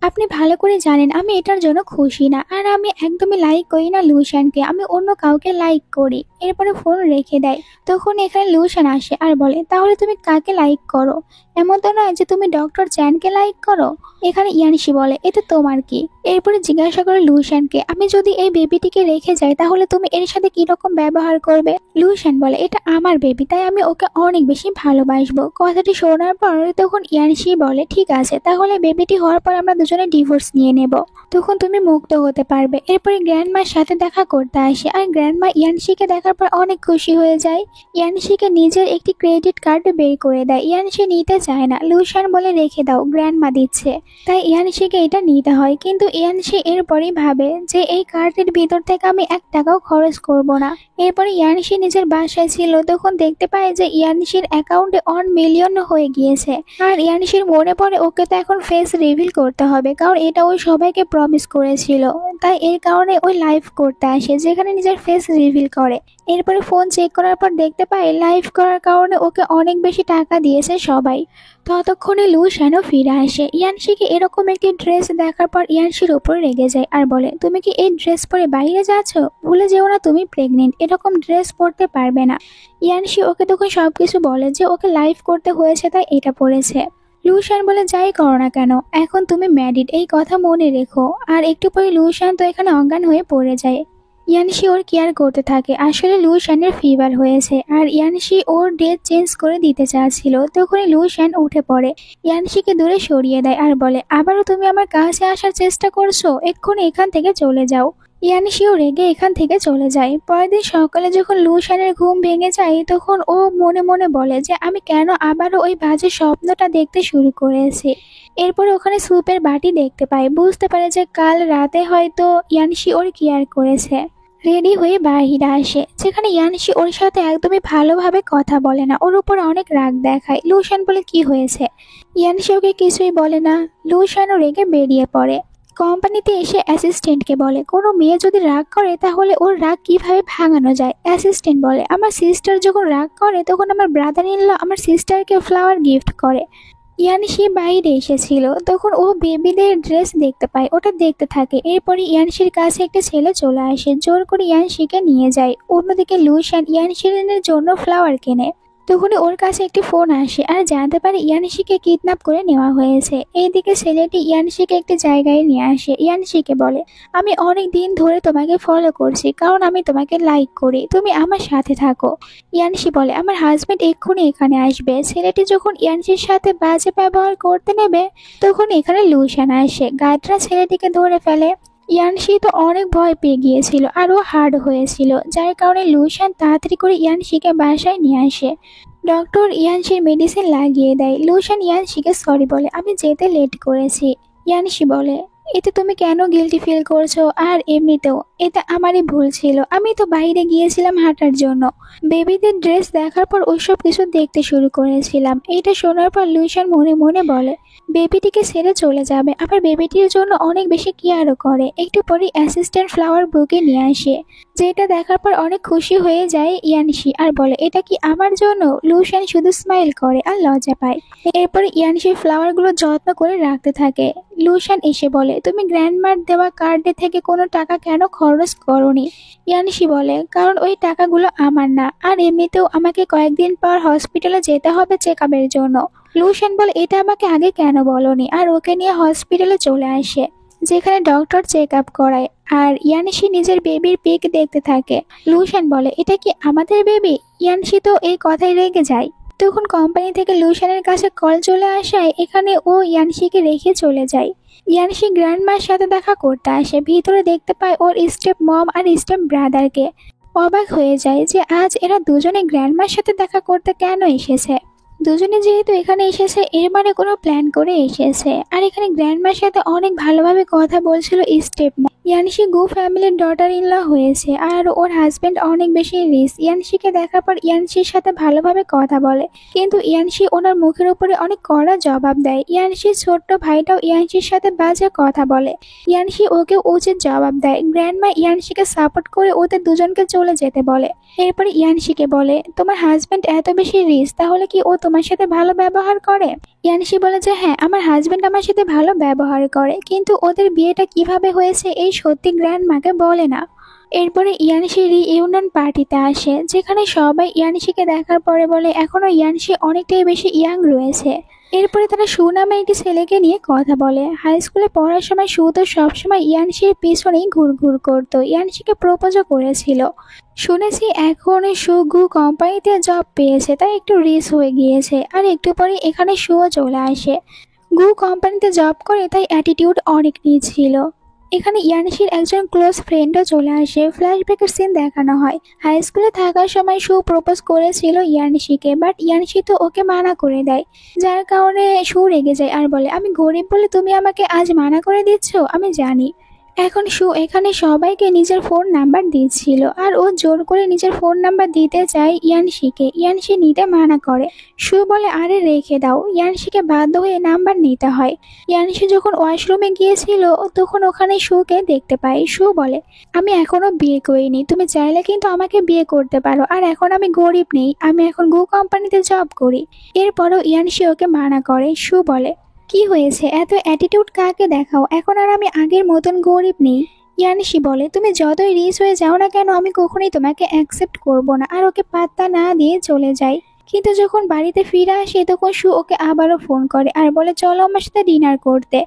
আপনি ভালো করে জানেন আমি এটার জন্য খুশি না, আর আমি একদমই লাইক করি না লুশানকে, আমি অন্য কাউকে লাইক করি। এরপরে ফোন রেখে দেয়। তখন এখানে লুশান আসে আর বলে তাহলে তুমি কাকে লাইক করো? এমন তো নয় যে তুমি ডক্টর চ্যানকে লাইক করো। এখানে ইয়ানশি বলে এতে তোমার কি? এরপরে জিজ্ঞাসা করে লুশানকে আমি যদি এই বেবিটিকে রেখে যাই তাহলে তুমি এর সাথে কি রকম ব্যবহার করবে? লুশান বলে এটা আমার বেবি, তাই আমি ওকে অনেক বেশি ভালোবাসবো। কথাটি শোনার পর তখন ইয়ানশি বলে ঠিক আছে, তাহলে বেবিটি হওয়ার পর আমরা দুজনে ডিভোর্স নিয়ে নেব, তখন তুমি মুক্ত হতে পারবে। এরপরে গ্র্যান্ডমার সাথে দেখা করতে আসে আর গ্র্যান্ডমা ইয়ানশিকে দেখার পর অনেক খুশি হয়ে যায়। ইয়ানশিকে নিজের একটি ক্রেডিট কার্ড বের করে দেয়। ইয়ানশি নিতে চায় না, লুশান বলে রেখে দাও, গ্র্যান্ডমা দিচ্ছে। তাই ইয়ানশিকে এটা নিতে হয়, কিন্তু ইয়ানশি এরপরেই ভাবে যে এই কার্ডের ভিতর থেকে আমি 1 টাকাও খরচ করব না। এরপরে ইয়ানশি নিজের বাসায় ছিল, তখন দেখতে পায় যে ইয়ানশির অ্যাকাউন্টে 1 মিলিয়ন হয়ে গিয়েছে। আর ইয়ানশির মনে পড়ে ওকে তো এখন ফেস রিভিল করতে হবে, কারণ এটা ওই সবাইকে প্রমিস করেছিল। তাই এর কারণে ওই লাইভ করতে আসে, যেখানে নিজের ফেস রিভিল করে। এরপরে ফোন চেক করার পর দেখতে পায় লাইভ করার কারণে ওকে অনেক বেশি টাকা দিয়েছে সবাই। ততক্ষণে লুশানও ফিরে আসে। ইয়ানশিকে এরকম একটি ড্রেস দেখার পর ইয়ানশির উপর রেগে যায় আর বলে তুমি কি এই ড্রেস পরে বাইরে যাচ্ছ? ভুলে যেও না তুমি প্রেগনেন্ট, এরকম ড্রেস পরতে পারবে না। ইয়ানশি ওকে তখন সবকিছু বলে যে ওকে লাইভ করতে হয়েছে তাই এটা পরেছে। লুশান বলে যাই করো না কেন, এখন তুমি ম্যারিড, এই কথা মনে রেখো। আর একটু পরে লুশান তো এখানে অজ্ঞান হয়ে পড়ে যায়। ইয়ানশি ওর কেয়ার করতে থাকে। আসলে লুশানের ফিভার হয়েছে আর ইয়ানশি ওর ডেট চেঞ্জ করে দিতে চাচ্ছিল। তখনই লুশান উঠে পড়ে, ইয়ানশিকে দূরে সরিয়ে দেয় আর বলে আবারও তুমি আমার কাছে আসার চেষ্টা করছো, এক্ষুনি এখান থেকে চলে যাও। ইয়ানশিও রেগে এখান থেকে চলে যায়। পরের দিন সকালে যখন লুশানের ঘুম ভেঙে যায় তখন ও মনে মনে বলে যে আমি কেন আবারও ওই বাজে স্বপ্নটা দেখতে শুরু করেছি। এরপর ওখানে স্যুপের বাটি দেখতে পায়, বুঝতে পারে যে কাল রাতে হয়তো ইয়ানশি ওর কেয়ার করেছে। রেডি হয়ে বাহিরে আসে, যেখানে ইয়ানশি ওর সাথে একদমই ভালোভাবে কথা বলে না, ওর উপর অনেক রাগ দেখায়। লুশান বলে কি হয়েছে? ইয়ানশি ওকে কিছুই বলে না। লুশানও রেগে বেরিয়ে পড়ে। কোম্পানিতে এসে অ্যাসিস্ট্যান্টকে বলে কোনো মেয়ে যদি রাগ করে তাহলে ওর রাগ কিভাবে ভাঙানো যায়। অ্যাসিস্ট্যান্ট বলে আমার সিস্টার যখন রাগ করে তখন আমার ব্রাদার ইন ল আমার সিস্টারকে ফ্লাওয়ার গিফট করে। ইয়ানশি বাইরে এসেছিল, তখন ও বেবিদের ড্রেস দেখতে পায়, ওটা দেখতে থাকে। এরপরে ইয়ানশির কাছে একটা ছেলে চলে আসে, জোর করে ইয়ানশিকে নিয়ে যায়। অন্যদিকে লুশান ইয়ানশির জন্য ফ্লাওয়ার কেনে। তখনই ওর কাছে একটি ফোন আসে আর জানতে পারে ইয়ানশিকে কিডন্যাপ করে নেওয়া হয়েছে। এইদিকে ছেলেটি ইয়ানশিকে একটি জায়গায় নিয়ে আসে। ইয়ানশিকে বলে আমি অনেক দিন ধরে তোমাকে ফলো করছি, কারণ আমি তোমাকে লাইক করি, তুমি আমার সাথে থাকো। ইয়ানশি বলে আমার হাজবেন্ড এক্ষুনি এখানে আসবে। ছেলেটি যখন ইয়ানশির সাথে বাজে ব্যবহার করতে নেবে তখন এখানে লুশান আসে, গার্ডরা ছেলেটিকে ধরে ফেলে। ইয়ানশি তো অনেক ভয় পেয়ে গিয়েছিল আর ও হার্ড হয়েছিল, যার কারণে লুশান তাড়াতাড়ি করে ইয়ানশিকে বাসায় নিয়ে আসে। ডক্টর ইয়ানশির মেডিসিন লাগিয়ে দেয়। লুশান ইয়ানশিকে সরি বলে আমি যেতে লেট করেছি। ইয়ানশি বলে এতে তুমি কেন গিল্টি ফিল করছো? আর এমনিতেও এটা আমারই ভুল ছিল, আমি তো বাইরে গিয়েছিলাম হাঁটার জন্য। বেবিদের ড্রেস দেখার পর ওইসব কিছু দেখতে শুরু করেছিলাম। এটা শোনার পর লুশান মনে মনে বলে বেবিটিকে ছেড়ে চলে যাবে, আবার বেবিটির জন্য অনেক বেশি কেয়ারও করে। একটু পরে অ্যাসিস্ট্যান্ট ফ্লাওয়ার বুকে নিয়ে আসে, যেটা দেখার পর অনেক খুশি হয়ে যায় ইয়ানশি আর বলে এটা কি আমার জন্য? লুশান শুধু স্মাইল করে আর লজ্জা পায়। এরপরে ইয়ানশি ফ্লাওয়ারগুলো যত্ন করে রাখতে থাকে। লুশান এসে বলে তুমি গ্র্যান্ডমার দেওয়া কার্ডে থেকে কোনো টাকা কেন খরচ করনি? ইয়ানশি বলে কারণ ওই টাকাগুলো আমার না, আর এমনিতেও আমাকে কয়েকদিন পর হসপিটালে যেতে হবে চেক আপের জন্য। লুশান বলে এটা আমাকে আগে কেন বলনি, আর ওকে নিয়ে হসপিটালে চলে আসে, যেখানে ডক্টর চেক আপ করায়। আর ইয়ানশি নিজের বেবির পিক দেখতে থাকে। লুশান বলে এটা কি আমাদের বেবি? ইয়ানশি তো এই কথাই রেগে যায়। তখন কোম্পানি থেকে লুশানের কাছে কল চলে আসায় এখানে ও ইয়ানশিকে রেখে চলে যায়। ইয়ানশি গ্র্যান্ডমার সাথে দেখা করতে আসে, ভিতরে দেখতে পায় ওর স্টেপ মম আর স্টেপ ব্রাদারকে। অবাক হয়ে যায় যে আজ এরা দুজনে গ্র্যান্ডমার সাথে দেখা করতে কেন এসেছে। দুজনে যেহেতু এখানে এসেছে এর মানে কোনো প্ল্যান করে এসেছে। আর এখানে গ্র্যান্ডমার সাথে অনেক ভালোভাবে কথা বলছিল স্টেপ মম। ইয়ানশি গু ফ্যামিলির ডটার ইন ল হয়েছে আর ওর হাজবেন্ড অনেক বেশি রিচ। ইয়ানশিকে দেখার পর ইয়ানশির সাথে ভালোভাবে কথা বলে, কিন্তু ইয়ানশি ওনার মুখের উপরে অনেক কড়া জবাব দেয়। ইয়ানশির ছোট্ট ভাইটাও ইয়ানশির সাথে বাজে কথা বলে, ইয়ানশি ওকে উচিত জবাব দেয়। গ্র্যান্ডমা ইয়ানশিকে সাপোর্ট করে ওদের দুজনকে চলে যেতে বলে। এরপরে ইয়ানশিকে বলে, তোমার হাজবেন্ড এত বেশি রিচ, তাহলে কি ও তোমার সাথে ভালো ব্যবহার করে? ইয়ানশি বলে যে হ্যাঁ, আমার হাজবেন্ড আমার সাথে ভালো ব্যবহার করে, কিন্তু ওদের বিয়েটা কিভাবে হয়েছে এই সত্যি গ্র্যান্ডমাকে বলে না। এরপরে ইয়ানশি রিইউনিয়ন পার্টিতে আসে, যেখানে সবাই ইয়ানশিকে দেখার পরে বলে এখনো ইয়ানশি অনেকটাই বেশি ইয়াং রয়েছে। এরপরে তারা সু নামে একটি ছেলেকে নিয়ে কথা বলে। হাই স্কুলে পড়ার সময় সু তো সবসময় ইয়ানশির পিছনেই ঘুরঘুর করতো, ইয়ানশিকে প্রপোজও করেছিল। শুনেছি এখন সু গু কোম্পানিতে জব পেয়েছে, তাই একটু রিচ হয়ে গিয়েছে। আর একটু পরে এখানে সুও চলে আসে। গু কোম্পানিতে জব করে তাই অ্যাটিটিউড অনেক নিয়েছিল। এখানে ইয়ানশির একজন ক্লোজ ফ্রেন্ডও চলে আসে। ফ্ল্যাশব্যাকের সিন দেখানো হয়। হাই স্কুলে থাকার সময় সু প্রপোজ করেছিল ইয়ানশিকে, বাট ইয়ানশি তো ওকে মানা করে দেয়, যার কারণে সু রেগে যায় আর বলে আমি গরিব বলে তুমি আমাকে আজ মানা করে দিচ্ছ, আমি জানি। এখন সু এখানে সবাইকে নিজের ফোন নাম্বার দিচ্ছিল আর ও জোর করে নিজের ফোন নাম্বার দিতে চায় ইয়ানশিকে। ইয়ানশি নিতে মানা করে। সু বলে আরে রেখে দাও। ইয়ানশিকে বাধ্য হয়ে নাম্বার নিতে হয়। ইয়ানশি যখন ওয়াশরুমে গিয়েছিল তখন ওখানে সুকে দেখতে পায়। সু বলে আমি এখনো বিয়ে করিনি, তুমি চাইলে কিন্তু আমাকে বিয়ে করতে পারো, আর এখন আমি গরিব নেই, আমি এখন গু কোম্পানিতে জব করি। এরপরও ইয়ানশি ওকে মানা করে। সু বলে কি হয়েছে, এত অ্যাটিটিউড কাকে দেখাও, এখন আর আমি আগের মতন গরিব নেই। ইয়ানশি বলে তুমি যতই রিচ হয়ে যাও না কেন আমি কখনোই তোমাকে অ্যাকসেপ্ট করব না, আর ওকে পাত্তা না দিয়ে চলে যায়। কিন্তু যখন বাড়িতে ফিরে আসে তখন সু ওকে আবারও ফোন করে আর বলে চলো আমার সাথে ডিনার করতে।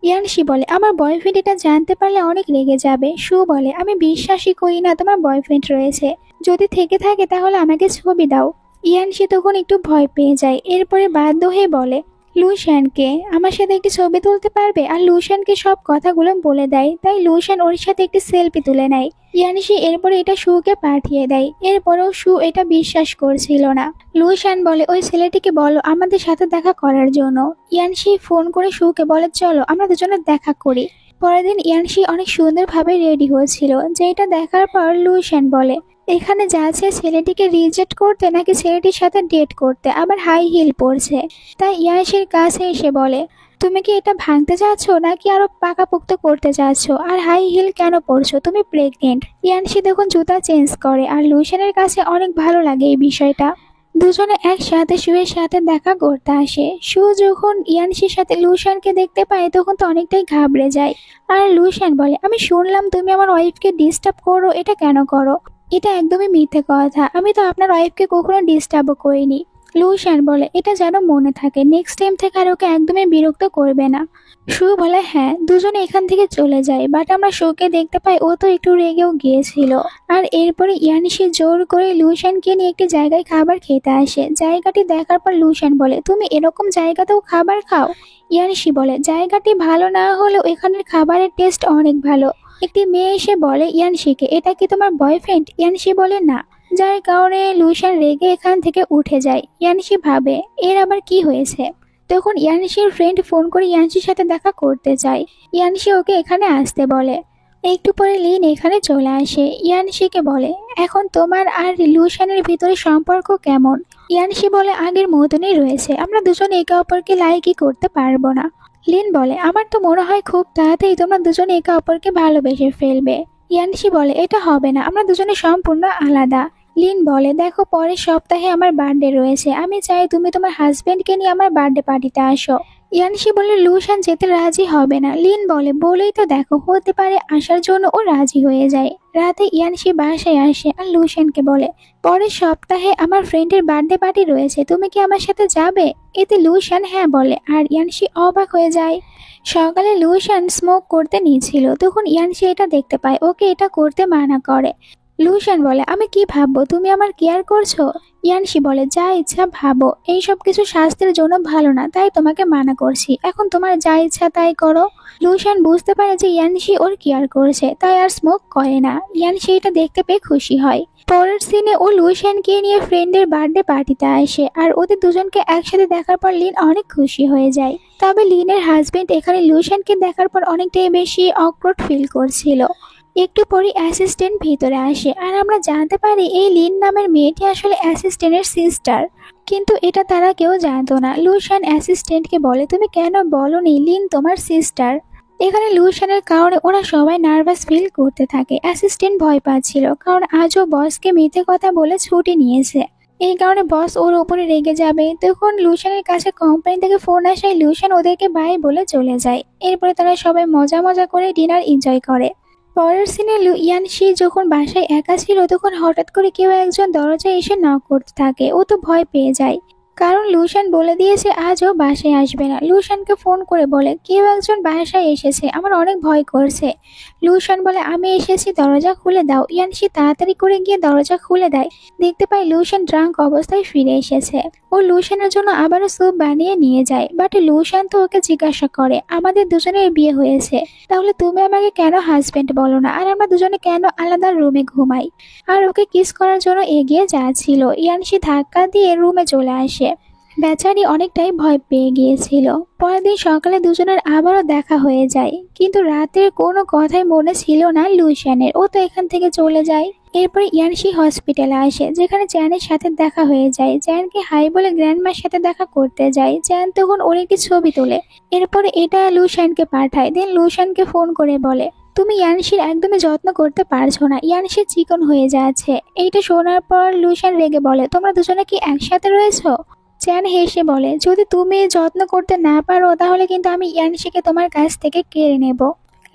ইয়ানশি বলে আমার বয়ফ্রেন্ড এটা জানতে পারলে অনেক রেগে যাবে। সু বলে আমি বিশ্বাসই করি না তোমার বয়ফ্রেন্ড রয়েছে, যদি থেকে থাকে তাহলে আমাকে ছবি দাও। ইয়ানশি তখন একটু ভয় পেয়ে যায়। এরপরে বাধ্য হয়ে বলে লুশানকে আমার সাথে একটি ছবি তুলতে পারবে, আর লুশানকে সব কথাগুলো বলে দেয়। তাই লুশান ওর সাথে একটি সেলফি তুলে নেয়। ইয়ানশি এরপরে এটা সুকে পাঠিয়ে দেয়। এরপরেও সু এটা বিশ্বাস করছিল না। লুশান বলে ওই ছেলেটিকে বলো আমাদের সাথে দেখা করার জন্য। ইয়ানশি ফোন করে সুকে বলে চলো আমরা দুজনে দেখা করি। পরের দিন ইয়ানশি অনেক সুন্দরভাবে রেডি হয়েছিল, যেটা দেখার পর লুশান বলে এখানে যাচ্ছে ছেলেটিকে রিজেক্ট করতে নাকি ছেলেটির সাথে ডেট করতে, আবার হাই হিল পরছে। তাই ইয়ানশির কাছে এসে বলে তুমি কি এটা ভাঙতে চাচ্ছ নাকি আরো পাকাপোক্ত করতে চাচ্ছ, আর হাই হিল কেন পরছো, তুমি প্রেগনেন্ট। ইয়ানশি তখন জুতা চেঞ্জ করে আর লুশানের কাছে অনেক ভালো লাগে এই বিষয়টা। দুজনে একসাথে সুয়ের সাথে দেখা করতে আসে। সু যখন ইয়ানশির সাথে লুশানকে দেখতে পায় তখন তো অনেকটাই ঘাবড়ে যায়। আর লুশান বলে আমি শুনলাম তুমি আমার ওয়াইফকে ডিস্টার্ব করো, এটা কেন করো? এটা একদমই মিথ্যে কথা, আমি তো আপনার ওয়াইফকে কখনো ডিস্টার্বও করিনি। লুশান বলে এটা যেন মনে থাকে, নেক্সট টাইম থেকে আর ওকে একদমই বিরক্ত করবে না। সু বলে হ্যাঁ। দুজনে এখান থেকে চলে যায়, বাট আমরা সুকে দেখতে পাই ও তো একটু রেগেও গিয়েছিল। আর এরপরে ইয়ানশি জোর করে লুশানকে নিয়ে একটি জায়গায় খাবার খেতে আসে। জায়গাটি দেখার পর লুশান বলে তুমি এরকম জায়গাতেও খাবার খাও? ইয়ানশি বলে জায়গাটি ভালো না হলেও এখানের খাবারের টেস্ট অনেক ভালো। একটি মেয়ে এসে বলে ইয়ানশিকে এটা কি তোমার বয়ফ্রেন্ড? ইয়ানশি বলে না, যার কারণে লুশান রেগে এখান থেকে উঠে যায়। ইয়ানশি ভাবে এর আবার কি হয়েছে। তখন ইয়ানশির ফ্রেন্ড ফোন করে ইয়ানশির সাথে দেখা করতে চায়। ইয়ানশি ওকে এখানে আসতে বলে। একটু পরে লিন এখানে চলে আসে। ইয়ানশিকে বলে এখন তোমার আর লুশানের ভিতরে সম্পর্ক কেমন? ইয়ানশি বলে আগের মতনই রয়েছে, আমরা দুজনে একে অপরকে লাইকই করতে পারবো না। লিন বলে আমার তো মনে হয় খুব তাড়াতাড়ি তোমরা দুজনে একে অপরকে ভালোবেসে ফেলবে। ইয়ানশি বলে এটা হবে না, আমরা দুজনে সম্পূর্ণ আলাদা। লিন বলে দেখো পরের সপ্তাহে আমার বার্থডে রয়েছে, আমি চাই তুমি তোমার হাজবেন্ডকে নিয়ে আমার বার্থডে পার্টিতে আসো। ইয়ানশি বলে লুশান যেতে রাজি হবে না। লিন বলে বলেই তো দেখো, হতে পারে আসার জন্য ও রাজি হয়ে যায়। রাতে ইয়ানশি বাসায় আসে আর লুশানকে বলে পরের সপ্তাহে আমার ফ্রেন্ডের বার্থডে পার্টি রয়েছে, তুমি কি আমার সাথে যাবে? এতে লুশান হ্যাঁ বলে আর ইয়ানশি অবাক হয়ে যায়। সকালে লুশান স্মোক করতে নিয়েছিল, তখন ইয়ানশি এটা দেখতে পায়, ওকে এটা করতে মানা করে। লুশান বলে, আমি কি ভাববো, তুমি আমার কেয়ার করছো? ইয়ানশি বলে, যা ইচ্ছা ভাবো, এইসব কিছু স্বাস্থ্যের জন্য ভালো না, তাই তোমাকে মানা করছি, এখন তোমার যা ইচ্ছা তাই করো। লুশান বুঝতে পারে যে ইয়ানশি ওর কেয়ার করছে, তাই আর স্মোক করে না। ইয়ানশি এটা দেখতে পেয়ে খুশি হয়। পরের সিনে ও লুশানকে নিয়ে ফ্রেন্ডের বার্থডে পার্টিতে আসে, আর ওদের দুজনকে একসাথে দেখার পর লিন অনেক খুশি হয়ে যায়। তবে লিনের হাজবেন্ড এখানে লুশানকে দেখার পর অনেকটাই বেশি অকওয়ার্ড ফিল করছিল। একটু পরে অ্যাসিস্ট্যান্ট ভিতরে আসে, আর আমরা জানতে পারি এই লিন নামের মেয়েটি আসলে অ্যাসিস্ট্যান্টের সিস্টার। কিন্তু এটা তারা কেউ জানতো না। লুশান অ্যাসিস্ট্যান্টকে বলে, তুমি কেন বলনি লিন তোমার সিস্টার? এখানে লুশানের কারণে ওরা সবাই নার্ভাস ফিল করতে থাকে। অ্যাসিস্ট্যান্ট ভয় পাচ্ছিল, কারণ আজও বসকে মিথ্যে কথা বলে ছুটি নিয়েছে। এই কারণে বস ওর উপরে রেগে যাবে। তখন লুশানের কাছে কোম্পানি থেকে ফোন আসায় লুশান ওদেরকে বাই বলে চলে যায়। এরপরে তারা সবাই মজা মজা করে ডিনার এনজয় করে। পরের সিনে ইয়ানশি যখন বাসায় একা ছিল, তখন হঠাৎ করে কেউ একজন দরজায় এসে নক করতে থাকে। ও তো ভয় পেয়ে যায়, কারণ লুশান বলে দিয়েছে আজও বাসায় আসবে না। লুশানকে ফোন করে বলে, কেউ একজন বাসায় এসেছে, আমার অনেক ভয় করছে। লুশান বলে, আমি এসেছি, দরজা খুলে দাও। ইয়ানশি তাড়াতাড়ি করে গিয়ে দরজা খুলে দেয়। দেখতে পায় লুশান ড্রাঙ্ক অবস্থায় ফিরে এসেছে। ও লুশানের জন্য আবারও স্যুপ বানিয়ে নিয়ে যায়। বাট লুশান তো ওকে জিজ্ঞাসা করে, আমাদের দুজনের বিয়ে হয়েছে, তাহলে তুমি আমাকে কেন হাজবেন্ড বলো না, আর আমরা দুজনে কেন আলাদা রুমে ঘুমাই? আর ওকে কিস করার জন্য এগিয়ে যাচ্ছিল। ইয়ানশি ধাক্কা দিয়ে রুমে চলে আসে। বেচারি অনেকটাই ভয় পেয়ে গিয়েছিল। পরের দিন সকালে দুজনের আবারও দেখা হয়ে যায়, কিন্তু রাতের কোনো কথাই মনে ছিল না লুশানের। ও তো এখান থেকে চলে যায়। এরপরে ইয়ানশি হসপিটালে আসে, যেখানে চ্যানের সাথে দেখা হয়ে যায়। চ্যানকে হাই বলে গ্র্যান্ডমার সাথে দেখা করতে যায়। চ্যান তখন ওর একটি ছবি তোলে, এরপরে এটা লুশানকে পাঠায়। দেন লুশানকে ফোন করে বলে, তুমি ইয়ানশির একদমই যত্ন করতে পারছো না, ইয়ানশি চিকন হয়ে যাচ্ছে। এইটা শোনার পর লুশান রেগে বলে, তোমরা দুজনে কি একসাথে রয়েছো? চ্যান হেসে বলে, যদি তুমি যত্ন করতে না পারো তাহলে কিন্তু আমি ইয়ানশিকে তোমার কাছ থেকে কেড়ে নেব।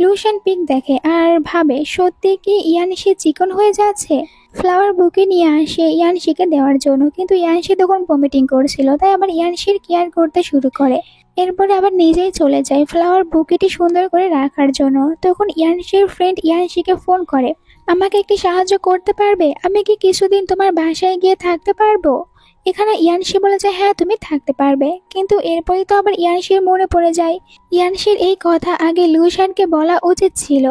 লুশান পিক দেখে আর ভাবে, সত্যি কি ইয়ানশি চিকন হয়ে যাচ্ছে? ফ্লাওয়ার বুকে নিয়ে আসে ইয়ানশিকে দেওয়ার জন্য, কিন্তু ইয়ানশি তখন ভমিটিং করছিল, তাই আবার ইয়ানশির কেয়ার করতে শুরু করে। এরপরে আবার নিজেই চলে যায় ফ্লাওয়ার বুকেটি সুন্দর করে রাখার জন্য। তখন ইয়ানশির ফ্রেন্ড ইয়ানশিকে ফোন করে, আমাকে একটি সাহায্য করতে পারবে? আমি কি কিছুদিন তোমার বাসায় গিয়ে থাকতে পারবো? এখানে ইয়ানশি বলে যে হ্যাঁ তুমি থাকতে পারবে, কিন্তু এরপরই তো আবার ইয়ানশির মনে পড়ে যায় ইয়ানশির এই কথা আগে লুশানকে বলা উচিত ছিল।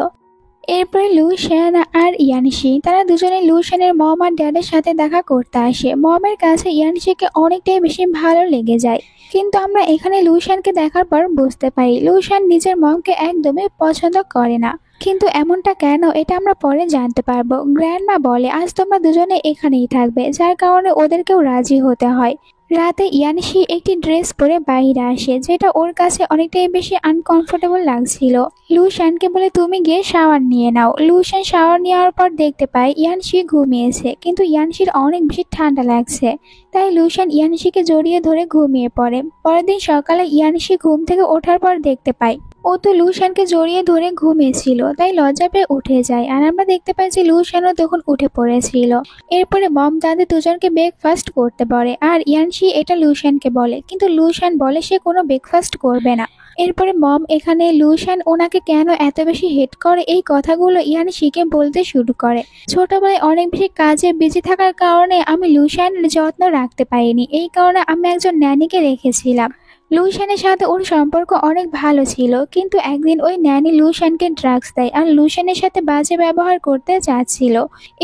এরপরে লুশান আর ইয়ানশি তারা দুজনে লুশানের মম আর ড্যাডের সাথে দেখা করতে আসে। মমের কাছে ইয়ানশিকে অনেকটাই বেশি ভালো লেগে যায়, কিন্তু আমরা এখানে লুশানকে দেখার পর বুঝতে পারি লুশান নিজের মমকে একদমই পছন্দ করে না। কিন্তু এমনটা কেন, এটা আমরা পরে জানতে পারবো। গ্র্যান্ডমা বলে, আজ তোমরা দুজনে এখানেই থাকবে, যার কারণে ওদেরকেও রাজি হতে হয়। রাতে ইয়ানশি একটি ড্রেস পরে বাইরে আসে, যেটা ওর কাছে অনেকটাই বেশি আনকমফোর্টেবল লাগছিল। লুশানকে বলে, তুমি গিয়ে শাওয়ার নিয়ে নাও। লুশান শাওয়ার নেওয়ার পর দেখতে পায় ইয়ানশি ঘুমিয়েছে, কিন্তু ইয়ানশির অনেক বেশি ঠান্ডা লাগছে, তাই লুশান ইয়ানশিকে জড়িয়ে ধরে ঘুমিয়ে পড়ে। পরের দিন সকালে ইয়ানশি ঘুম থেকে ওঠার পর দেখতে পায় ও তো লুশানকে জড়িয়ে ধরে ঘুমিয়েছিল, তাই লজ্জা পেয়ে উঠে যায়। আর আমরা দেখতে পাই যে লুশানও তখন উঠে পড়েছিল। এরপরে মম তাদের দুজনকে ব্রেকফাস্ট করতে বলে, আর ইয়ানশি এটা লুশানকে বলে, কিন্তু লুশান বলে সে কোনো ব্রেকফাস্ট করবে না। এরপরে মম এখানে লুশান ওনাকে কেন এত বেশি হেট করে এই কথাগুলো ইয়ানশিকে বলতে শুরু করে। ছোটবেলায় অনেক বেশি কাজে বিজি থাকার কারণে আমি লুশানের যত্ন রাখতে পারিনি, এই কারণে আমি একজন ন্যানিকে রেখেছিলাম। লুশানের সাথে ওর সম্পর্ক অনেক ভালো ছিল, কিন্তু একদিন ওই ন্যানি লুশানকে ড্রাগস দেয় আর লুশানের সাথে বাজে ব্যবহার করতে চাচ্ছিল।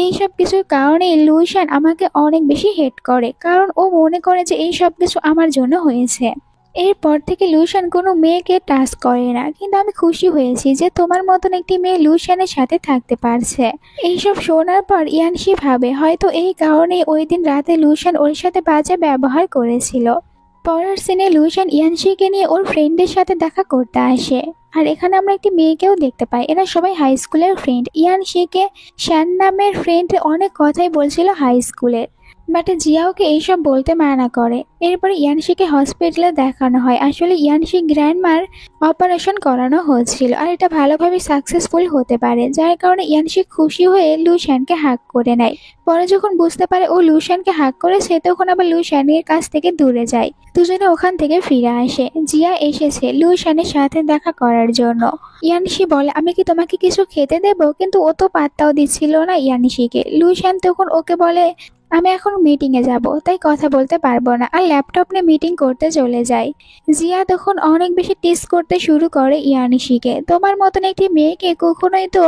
এইসব কিছুর কারণে লুশান আমাকে অনেক বেশি হেট করে, কারণ ও মনে করে যে এই সব কিছু আমার জন্য হয়েছে। এরপর থেকে লুশান কোনো মেয়েকে টাচ করে না, কিন্তু আমি খুশি হয়েছি যে তোমার মতন একটি মেয়ে লুশানের সাথে থাকতে পারছে। এইসব শোনার পর ইয়ানশি ভাবে হয়তো এই কারণে ওই দিন রাতে লুশান ওর সাথে বাজে ব্যবহার করেছিল। পরের সিনে লুশান ইয়ানশিকে নিয়ে ওর ফ্রেন্ডের সাথে দেখা করতে আসে, আর এখানে আমরা একটি মেয়েকেও দেখতে পাই। এরা সবাই হাই স্কুলের ফ্রেন্ড। ইয়ানশিকে শ্যান নামের ফ্রেন্ড অনেক কথাই বলছিল হাই স্কুলের। বাট জিয়া ওকে এইসব বলতে মানা করে। এরপরে ইয়ানশিকে হসপিটালে দেখানো হয়। আসলে ইয়ানশি গ্র্যান্ডমার অপারেশন করানো হচ্ছিল আর এটা ভালোভাবে সাকসেসফুল হতে পারে, যার কারণে ইয়ানশি খুশি হয়ে লুশানকে হাগ করে নেয়। পরে যখন বুঝতে পারে ও লুশানকে হাগ করেছে তখন আবার লুশানের কাছ থেকে দূরে যায়। দুজনে ওখান থেকে ফিরে আসে। জিয়া এসেছে লুশানের সাথে দেখা করার জন্য। ইয়ানশি বলে আমি কি তোমাকে কিছু খেতে দেব, কিন্তু ও তো পাত্তাও দিচ্ছিল না ইয়ানশিকে। লুশান তখন ওকে বলে আমি এখন মিটিংয়ে যাব, তাই কথা বলতে পারবো না, আর ল্যাপটপ নিয়ে মিটিং করতে চলে যায়। জিয়া তখন অনেক বেশি টিস করতে শুরু করে ইয়ানশিকে, তোমার মতন একটি মেয়েকে কখনোই তো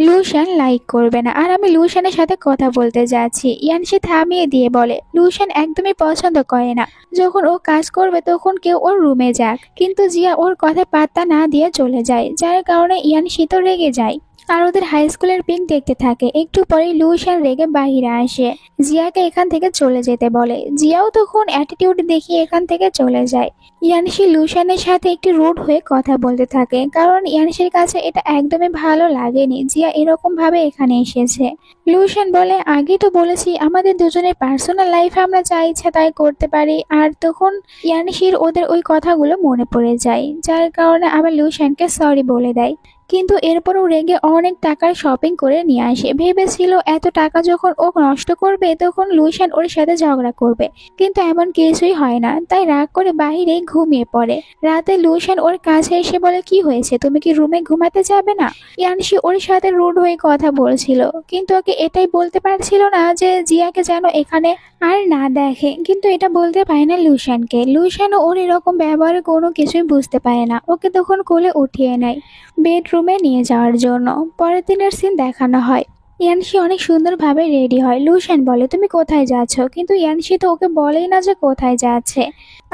লুশান লাইক করবে না, আর আমি লুশানের সাথে কথা বলতে যাচ্ছি। ইয়ানশি থামিয়ে দিয়ে বলে লুশান একদমই পছন্দ করে না যখন ও কাজ করবে তখন কেউ ওর রুমে যাক, কিন্তু জিয়া ওর কথা পাত্তা না দিয়ে চলে যায়, যার কারণে ইয়ানশি তো রেগে যায় আর ওদের হাই স্কুলের পিক দেখতে থাকে। একটু পরেই লুশান রেগে বাইরে আসে, জিয়াকে এখান থেকে চলে যেতে বলে। জিয়াও তখন অ্যাটিটিউড দেখিয়ে এখান থেকে চলে যায়। ইয়ানশি লুশানের সাথে একটু রুড হয়ে কথা বলতে থাকে, কারণ ইয়ানশির কাছে এটা একদমই ভালো লাগেনি জিয়া এরকম ভাবে এখানে এসেছে। লুশান বলে আগে তো বলেছি আমাদের দুজনের পার্সোনাল লাইফে আমরা যা ইচ্ছা তাই করতে পারি, আর তখন ইয়ানশির ওদের ওই কথাগুলো মনে পড়ে যায়, যার কারণে আবার লুশানকে সরি বলে দেয়। কিন্তু এরপরও রেগে অনেক টাকার শপিং করে নিয়ে আসে। ভেবেছিল এত টাকা যখন ও নষ্ট করবে তখন লুশান ওর সাথে ঝগড়া করবে, কিন্তু এমন কিছুই হয় না, তাই রাগ করে বাহিরে ঘুমিয়ে পড়ে। রাতে লুশান ওর কাছে এসে বলে কি হয়েছে, তুমি কি রুমে ঘুমাতে যাবে না? ইয়ানশি ওর সাথে রুড হয়ে কথা বলছিল, কিন্তু ওকে এটাই বলতে পারছিল না যে জিয়াকে যেন এখানে আর না দেখে, কিন্তু এটা বলতে পারে না লুশানকে। লুশানও ওর এরকম ব্যবহারে কোনো কিছুই বুঝতে পারে না, ওকে তখন কোলে উঠিয়ে নেয় বেডরুমে নিয়ে যাওয়ার জন্য। পরের দিনের সিন দেখানো হয়। ইয়ানশি অনেক সুন্দরভাবে রেডি হয়। লুশান বলে তুমি কোথায় যাচ্ছ, কিন্তু ইয়ানশি তো ওকে বলেই না যে কোথায় যাচ্ছে,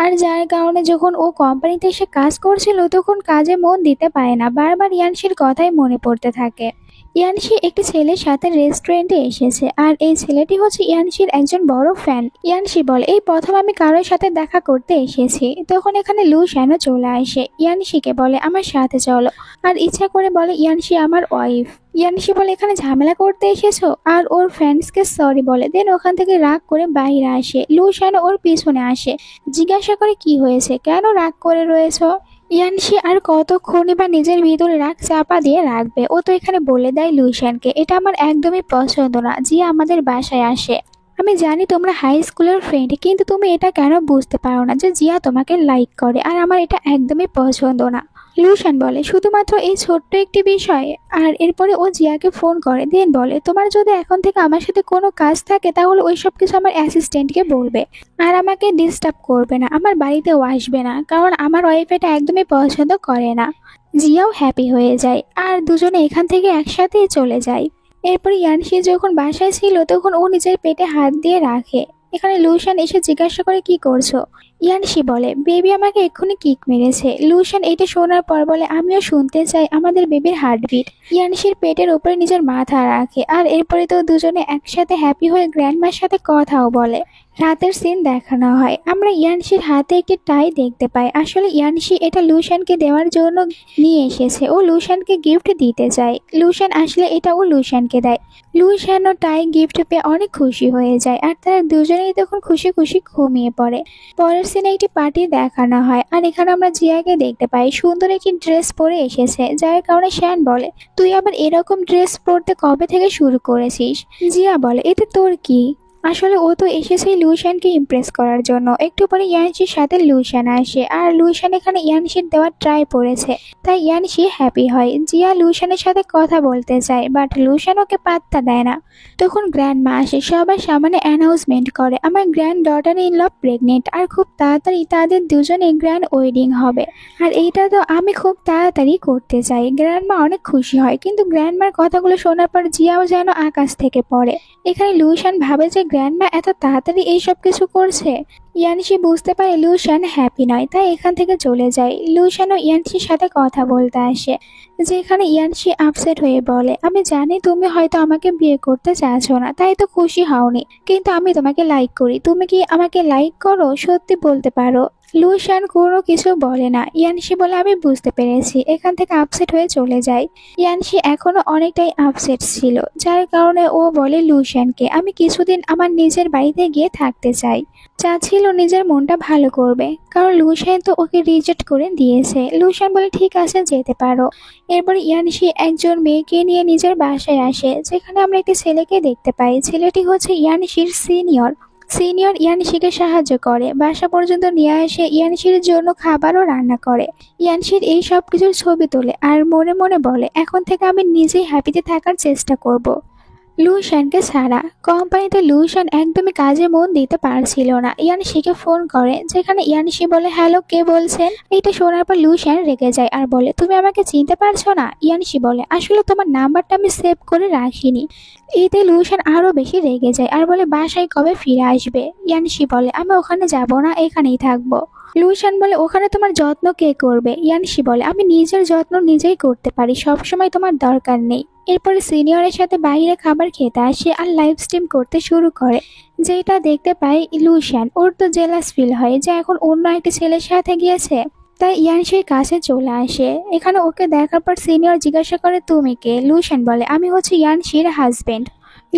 আর যার কারণে যখন ও কোম্পানিতে এসে কাজ করছিল তখন কাজে মন দিতে পারে না, বারবার ইয়ানশির কথাই মনে পড়তে থাকে। ইয়ানশি একটি ছেলের সাথে রেস্টুরেন্টে এসেছে, আর এই ছেলেটি হচ্ছে ইয়ানশির একজন বড় ফ্যান। ইয়ানশি বলে এই প্রথম আমি কারোর সাথে দেখা করতে এসেছি। তখন এখানে লুশানও চলে আসে, ইয়ানশিকে বলে আমার সাথে চলো, আর ইচ্ছা করে বলে ইয়ানশি আমার ওয়াইফ। ইয়ানশি বলে এখানে ঝামেলা করতে এসেছো, আর ওর ফ্রেন্ডসকে সরি বলে দেন ওখান থেকে রাগ করে বাইরে আসে। লুশানও ওর পিছনে আসে, জিজ্ঞাসা করে কি হয়েছে, কেন রাগ করে রয়েছো। ইয়ানশি আর কতক্ষণই বা নিজের ভিতরে রাগ চাপা দিয়ে রাখবে, ও তো এখানে বলে দেয় লুশানকে এটা আমার একদমই পছন্দ না জিয়া আমাদের বাসায় আসে। আমি জানি তোমরা হাই স্কুলের ফ্রেন্ড, কিন্তু তুমি এটা কেন বুঝতে পারো না যে জিয়া তোমাকে লাইক করে, আর আমার এটা একদমই পছন্দ না। লুশান বলে শুধুমাত্র এই ছোট্ট একটি বিষয়, আর এরপরে ও জিয়াকে ফোন করে দেন বলে তোমার যদি এখন থেকে আমার সাথে কোনো কাজ থাকে তাহলে ওই সব কিছু আমার অ্যাসিস্ট্যান্টকে বলবে, আর আমাকে ডিস্টার্ব করবে না, আমার বাড়িতেও আসবে না, কারণ আমার ওয়াইফ এটা একদমই পছন্দ করে না। জিয়াও হ্যাপি হয়ে যায় আর দুজনে এখান থেকে একসাথেই চলে যায়। এরপর ইয়ানশি যখন বাসায় ছিল তখন ও নিজের পেটে হাত দিয়ে রাখে। এখানে লুশান এসে জিজ্ঞাসা করে কি করছো। ইয়ানশি বলে বেবি আমাকে এক্ষুনি কিক মেরেছে। লুশান এটা শোনার পর বলে আমিও শুনতে চাই আমাদের বেবির হার্টবিট। ইয়ানশির পেটের উপরে নিজের মাথা রাখে, আর এরপরে তো দুজনে একসাথে হ্যাপি হয়ে গ্র্যান্ডমার সাথে কথাও বলে। রাতের সিন দেখানো হয়। আমরা ইয়ানশির হাতে একটি টাই দেখতে পাই। আসলে ইয়ানশি এটা লুশানকে দেওয়ার জন্য নিয়ে এসেছে, ও লুশানকে গিফট দিতে চায়। লুশান আসলে এটা ও লুশানকে দেয়। লুশানও টাই গিফট পেয়ে অনেক খুশি হয়ে যায়, আর তারা দুজনেই তখন খুশি খুশি ঘুমিয়ে পড়ে। পরের সিনে একটি পার্টি দেখানো হয়, আর এখানে আমরা জিয়াকে দেখতে পাই সুন্দর একটি ড্রেস পরে এসেছে, যার কারণে শ্যান বলে তুই আবার এরকম ড্রেস পরতে কবে থেকে শুরু করেছিস। জিয়া বলে এতে তোর কি, আসলে ও তো এসেছে লুশানকে ইমপ্রেস করার জন্য। একটু পরে ইয়ানশির সাথে লুশান আসে, আর লুশান এখানে ইয়ানশির দেওয়ার ট্রাই পড়েছে, তাই ইয়ানশি হ্যাপি হয়। জিয়া লুশানের সাথে কথা বলতে চায়, বাট লুশান ওকে পাত্তা দেয় না। তখন গ্র্যান্ড মা আসে, সবার সামনে অ্যানাউন্সমেন্ট করে আমার granddaughter in law pregnant, আর খুব তাড়াতাড়ি তাদের দুজনে গ্র্যান্ড ওয়েডিং হবে, আর এইটা তো আমি খুব তাড়াতাড়ি করতে চাই। গ্র্যান্ড মা অনেক খুশি হয়, কিন্তু গ্র্যান্ড মার কথাগুলো শোনার পর জিয়াও যেন আকাশ থেকে পড়ে। এখানে লুশান ভাবে যে গ্র্যান্ডমা এত তাড়াতাড়ি এইসব কিছু করছে। ইয়ানশি বুঝতে পারে লুশান হ্যাপি নয়, তাই এখান থেকে চলে যায়। লুশানও ইয়ানশির সাথে কথা বলতে আসে, যেখানে ইয়ানশি আপসেট হয়ে বলে আমি জানি তুমি হয়তো আমাকে বিয়ে করতে চাইছো না, তাই তো খুশি হওনি, কিন্তু আমি তোমাকে লাইক করি, তুমি কি আমাকে লাইক করো, সত্যি বলতে পারো। লুশান কোনো কিছু বলে না। ইয়ানশি বলে আমি বুঝতে পেরেছি, এখান থেকে আপসেট হয়ে চলে যায়। ইয়ানশি এখনো অনেকটাই আপসেট ছিল, যার কারণে ও বলে লুশানকে আমি কিছুদিন আমার নিজের বাড়িতে গিয়ে থাকতে চাই। চাচ্ছিল নিজের মনটা ভালো করবে, কারণ লুশান তো ওকে রিজেক্ট করে দিয়েছে। লুশান বলে ঠিক আছে যেতে পারো। এরপর ইয়ানশি একজন মেয়েকে নিয়ে নিজের বাসায় আসে, যেখানে আমরা একটি ছেলেকে দেখতে পাই। ছেলেটি হচ্ছে ইয়ানশির সিনিয়র। সিনিয়র ইয়ানশিকে সাহায্য করে, বাসা পর্যন্ত নিয়ে আসে, ইয়ানশির জন্য খাবারও রান্না করে। ইয়ানশির এই সব কিছুর ছবি তোলে আর মনে মনে বলে এখন থেকে আমি নিজেই হ্যাপিতে থাকার চেষ্টা করব। লুশানকে ছাড়া কোম্পানিতে লুশান একদমই কাজে মন দিতে পারছিল না। ইয়ানশিকে ফোন করে, যেখানে ইয়ানশি বলে হ্যালো কে বলছেন। এটা শোনার পর লুশান রেগে যায় আর বলে তুমি আমাকে চিনতে পারছো না। ইয়ানশি বলে আসলে তোমার নাম্বারটা আমি সেভ করে রাখিনি। এতে লুশান আরো বেশি রেগে যায় আর বলে বাসায় কবে ফিরে আসবে। ইয়ানশি বলে আমি ওখানে যাব না, এখানেই থাকবো। লুশান বলে ওখানে তোমার যত্ন কে করবে। ইয়ানশি বলে আমি নিজের যত্ন নিজেই করতে পারি, সবসময় তোমার দরকার নেই। এরপরে সিনিয়রের সাথে বাইরে খাবার খেতে আসে আর লাইভ স্ট্রিম করতে শুরু করে, যেটা দেখতে পায় লুশান। ওর তো জেলাস ফিল হয় যে এখন অন্য একটি ছেলের সাথে গিয়েছে, তাই ইয়ানশির কাছে চলে আসে। এখানে ওকে দেখার পর সিনিয়র জিজ্ঞাসা করে তুমি কে। লুশান বলে আমি হচ্ছে ইয়ানশির হাজবেন্ড।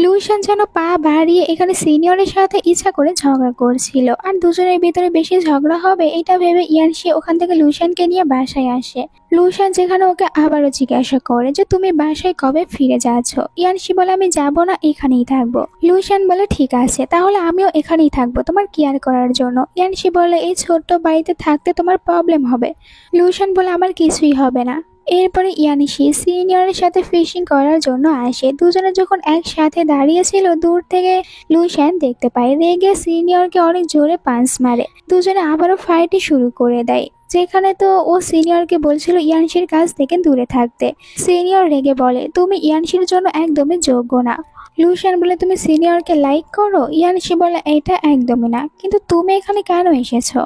লুশান যেন পা বাড়িয়ে এখানে সিনিয়রের সাথে ইচ্ছা করে ঝগড়া করছিল, আর দুজনের ভিতরে বেশি ঝগড়া হবে এটা ভেবে ইয়ানশি ওখান থেকে লুশানকে নিয়ে বাসায় আসে। লুশান যেখানে ওকে আবারও জিজ্ঞাসা করে যে তুমি বাসায় কবে ফিরে যাচ্ছ। ইয়ানশি বলে আমি যাব না, এখানেই থাকবো। লুশান বলে ঠিক আছে, তাহলে আমিও এখানেই থাকবো তোমার কেয়ার করার জন্য। ইয়ানশি বলে এই ছোট্ট বাড়িতে থাকতে তোমার প্রবলেম হবে। লুশান বলে আমার কিছুই হবে না। এরপরে ইয়ানশি সিনিয়রের সাথে ফিশিং করার জন্য আসে। দুজনে যখন একসাথে দাঁড়িয়েছিল, দূর থেকে লুশান দেখতে পায়, রেগে সিনিয়রকে অনেক জোরে পাঞ্চ মারে। দুজনে আবারও ফাইটই শুরু করে দেয়, যেখানে তো ও সিনিয়রকে বলছিল ইয়ানশির কাছ থেকে দূরে থাকতে। সিনিয়র রেগে বলে তুমি ইয়ানশির জন্য একদমই যোগ্য না। লুশান বলে তুমি সিনিয়রকে লাইক করো। ইয়ানশি বলে এটা একদমই না, কিন্তু তুমি এখানে কেন এসেছো?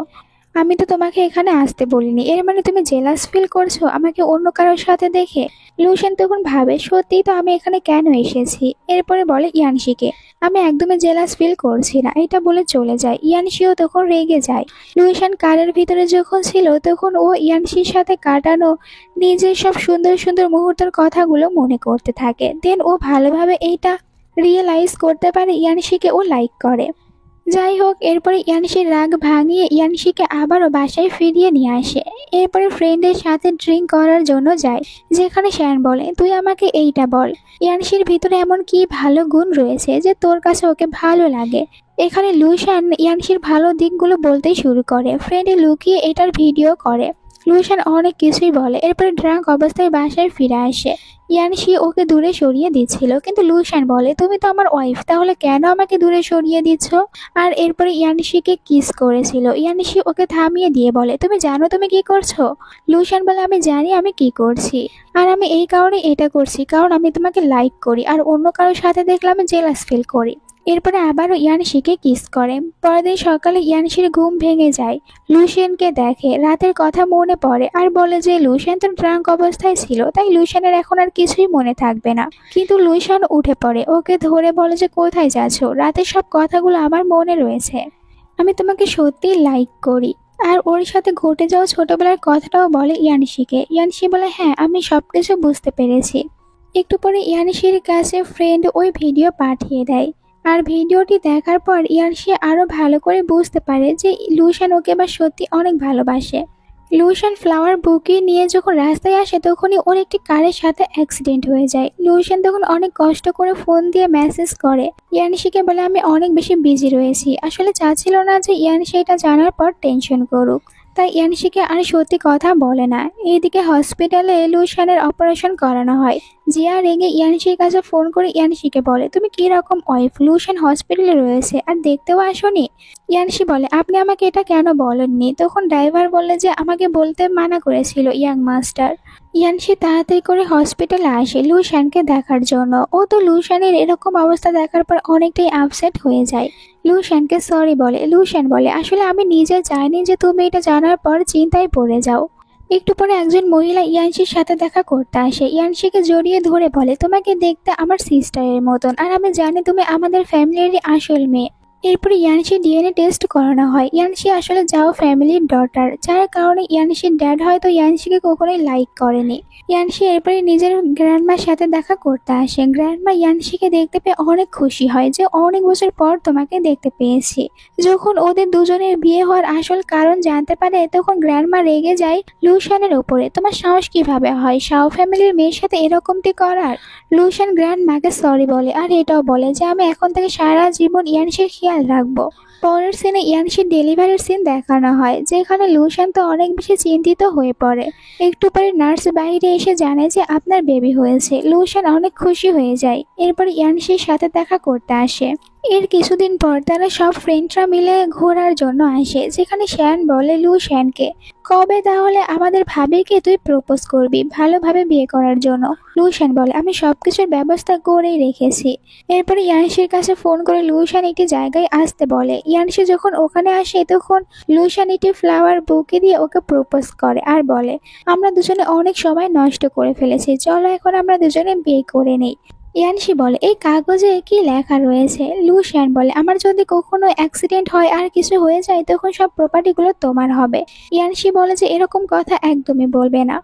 আমি তো তোমাকে এখানে আসতে বলিনি, এর মানে তুমি জেলাস ফিল করছো আমাকে অন্য কারোর সাথে দেখে। লুশান তখন ভাবে সত্যিই তো আমি এখানে কেন এসেছি। এরপরে বলে ইয়ানশিকে আমি একদমই জেলাস ফিল করছি না, এটা বলে চলে যায়। ইয়ানশিও তখন রেগে যায়। লুশান কারের ভিতরে যখন ছিল তখন ও ইয়ানশির সাথে কাটানো নিজের সব সুন্দর সুন্দর মুহূর্তের কথাগুলো মনে করতে থাকে। দেন ও ভালোভাবে এইটা রিয়েলাইজ করতে পারে ইয়ানশিকে ও লাইক করে। যাই হোক, এরপরে ইয়ানশির রাগ ভাঙিয়ে ইয়ানশিকে আবারও বাসায় ফিরিয়ে নিয়ে আসে। এরপরে ফ্রেন্ডের সাথে ড্রিঙ্ক করার জন্য যায়, যেখানে শ্যান বলে তুই আমাকে এইটা বল, ইয়ানশির ভিতরে এমন কি ভালো গুণ রয়েছে যে তোর কাছে ওকে ভালো লাগে। এখানে লুশান ইয়ানশির ভালো দিকগুলো বলতেই শুরু করে, ফ্রেন্ডে লুকিয়ে এটার ভিডিও করে। লুশান অনেক কিছুই বলে। এরপরে ড্রাঙ্ক অবস্থায় বাসায় ফিরে আসে। ইয়ানশি ওকে দূরে সরিয়ে দিচ্ছিল, কিন্তু লুশান বলে তুমি তো আমার ওয়াইফ, তাহলে কেন আমাকে দূরে সরিয়ে দিচ্ছ। আর এরপরে ইয়ানশিকে কিস করেছিল। ইয়ানশি ওকে থামিয়ে দিয়ে বলে তুমি জানো তুমি কি করছো। লুশান বলে আমি জানি আমি কি করছি, আর আমি এই কারণে এটা করছি কারণ আমি তোমাকে লাইক করি, আর অন্য কারোর সাথে দেখলে আমি জেলাস ফিল করি। এরপরে আবারও ইয়ানশিকে কিস করে। পরের দিন সকালে ইয়ানশির ঘুম ভেঙে যায়। লুশিয়ানকে দেখে, রাতের কথা মনে পড়ে আর বলে যে লুশিয়ান তো ড্রাঙ্ক অবস্থায় ছিল, তাই লুশিয়ানের এখন আর কিছুই মনে থাকবে না। কিন্তু লুশিয়ান উঠে পড়ে, ওকে ধরে বলে যে কোথায় যাচ্ছ, রাতের সব কথাগুলো আমার মনে রয়েছে, আমি তোমাকে সত্যি লাইক করি। আর ওর সাথে ঘটে যাওয়া ছোটবেলার কথাটাও বলে ইয়ানশিকে। ইয়ানশি বলে হ্যাঁ আমি সবকিছু বুঝতে পেরেছি। একটু পরে ইয়ানশির কাছে ফ্রেন্ড ওই ভিডিও পাঠিয়ে দেয়, আর ভিডিওটি দেখার পর ইয়ানশি আরো ভালো করে বুঝতে পারে যে লুশান ওকে বা সত্যি অনেক ভালোবাসে। লুশান ফ্লাওয়ার বুকে নিয়ে যখন রাস্তায় আসে তখনই ওর একটি কারের সাথে অ্যাক্সিডেন্ট হয়ে যায়। লুশান তখন অনেক কষ্ট করে ফোন দিয়ে মেসেজ করে ইয়ানশিকে, বলে আমি অনেক বেশি বিজি রয়েছি। আসলে চাচ্ছিল না যে ইয়ানশি এটা জানার পর টেনশন করুক, তাই ইয়ানশিকে আর সত্যি কথা বলে না। এইদিকে হসপিটালে লুশানের অপারেশন করানো হয়। জিয়া রেগে ইয়ানশির কাছে ফোন করে ইয়ানশিকে বলে তুমি কি রকম ওয়াইফ, লুশান হসপিটালে রয়েছে আর দেখতেও আসোনি। ইয়ানশি বলে আপনি আমাকে এটা কেন বলেননি। তখন ড্রাইভার বললে যে আমাকে বলতে মানা করেছিল ইয়াং মাস্টার। ইয়ানশি তাড়াতাড়ি করে হসপিটালে আসে লুশানকে দেখার জন্য। ও তো লুশানের এরকম অবস্থা দেখার পর অনেকটাই আপসেট হয়ে যায়। লুশানকে সরি বলে। লুশান বলে আসলে আমি নিজে চাইনি যে তুমি এটা জানার পর চিন্তায় পড়ে যাও। একটু পরে একজন মহিলা ইয়ানশির সাথে দেখা করতে আসে। ইয়ানশিকে জড়িয়ে ধরে বলে তোমাকে দেখতে আমার সিস্টারের মতন, আর আমি জানি তুমি আমাদের ফ্যামিলিরই আসল মেয়ে। এরপরে ইয়ানশি ডিএনএ টেস্ট করানো হয়। ইয়ানশি আসলে যাও ফ্যামিলির ডটার, যার কারণে ইয়ানশির ড্যাড হয়তো ইয়ানশিকে কখনোই লাইক করেনি। ইয়ানশি এরপরে নিজের গ্র্যান্ডমার সাথে দেখা করতে আসে। গ্র্যান্ডমা ইয়ানশিকে দেখতে পেয়ে অনেক খুশি হয় যে অনেক বছর পর তোমাকে দেখতে পেয়েছি। যখন ওদের দুজনের বিয়ে হওয়ার আসল কারণ জানতে পারে তখন গ্র্যান্ডমা রেগে যায় লুশানের উপরে। তোমার সাহস কিভাবে হয় শাও ফ্যামিলির মেয়ের সাথে এরকমটি করার? লুশান গ্র্যান্ডমাকে সরি বলে আর এটাও বলে যে আমি এখন থেকে সারা জীবন ইয়ানশির খেয়াল রাখবো। পরের সিনে ইয়ানশির ডেলিভারির সিন দেখানো হয়, যেখানে লুশান তো অনেক বেশি চিন্তিত হয়ে পড়ে। একটু পরে নার্স বাইরে এসে জানায় যে আপনার বেবি হয়েছে। লুশান অনেক খুশি হয়ে যায়। এরপর ইয়ানশির সাথে দেখা করতে আসে। এর কিছুদিন পর তারা সব ফ্রেন্ডরা মিলে ঘোরার জন্য আসে, যেখানে শ্যান বলে লুশানকে, কবে তাহলে আমাদের ভাবিকে তুই প্রপোজ করবি ভালোভাবে বিয়ে করার জন্য? লুশান বলে আমি সবকিছুর ব্যবস্থা করেই রেখেছি। এরপরে ইয়ানশির কাছে ফোন করে লুশান একটি জায়গায় আসতে বলে। ইয়ানশি যখন ওখানে আসে তখন লুশান একটি ফ্লাওয়ার বুকে দিয়ে ওকে প্রপোজ করে আর বলে আমরা দুজনে অনেক সময় নষ্ট করে ফেলেছি, চলো এখন আমরা দুজনে বিয়ে করে নেই। ইয়ানশি বলে এই কাগজে কি লেখা রয়েছে? লুশিয়ান বলে আমার যদি কখনো অ্যাক্সিডেন্ট হয় আর কিছু হয়ে যায় তখন সব প্রপার্টিগুলো তোমার হবে। ইয়ানশি বলে যে এরকম কথা একদমই বলবে না,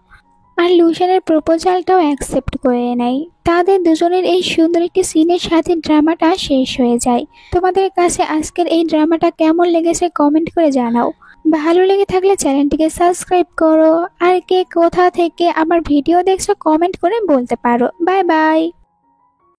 আর লুশিয়ানের প্রপোজালটাও অ্যাকসেপ্ট করে নেয়। তাদের দুজনের এই সুন্দর একটি সিনের সাথে ড্রামাটা শেষ হয়ে যায়। তোমাদের কাছে আজকের এই ড্রামাটা কেমন লেগেছে কমেন্ট করে জানাও। ভালো লেগে থাকলে চ্যানেলটিকে সাবস্ক্রাইব করো। আর কে কোথা থেকে আমার ভিডিও দেখছো কমেন্ট করে বলতে পারো। Bye bye.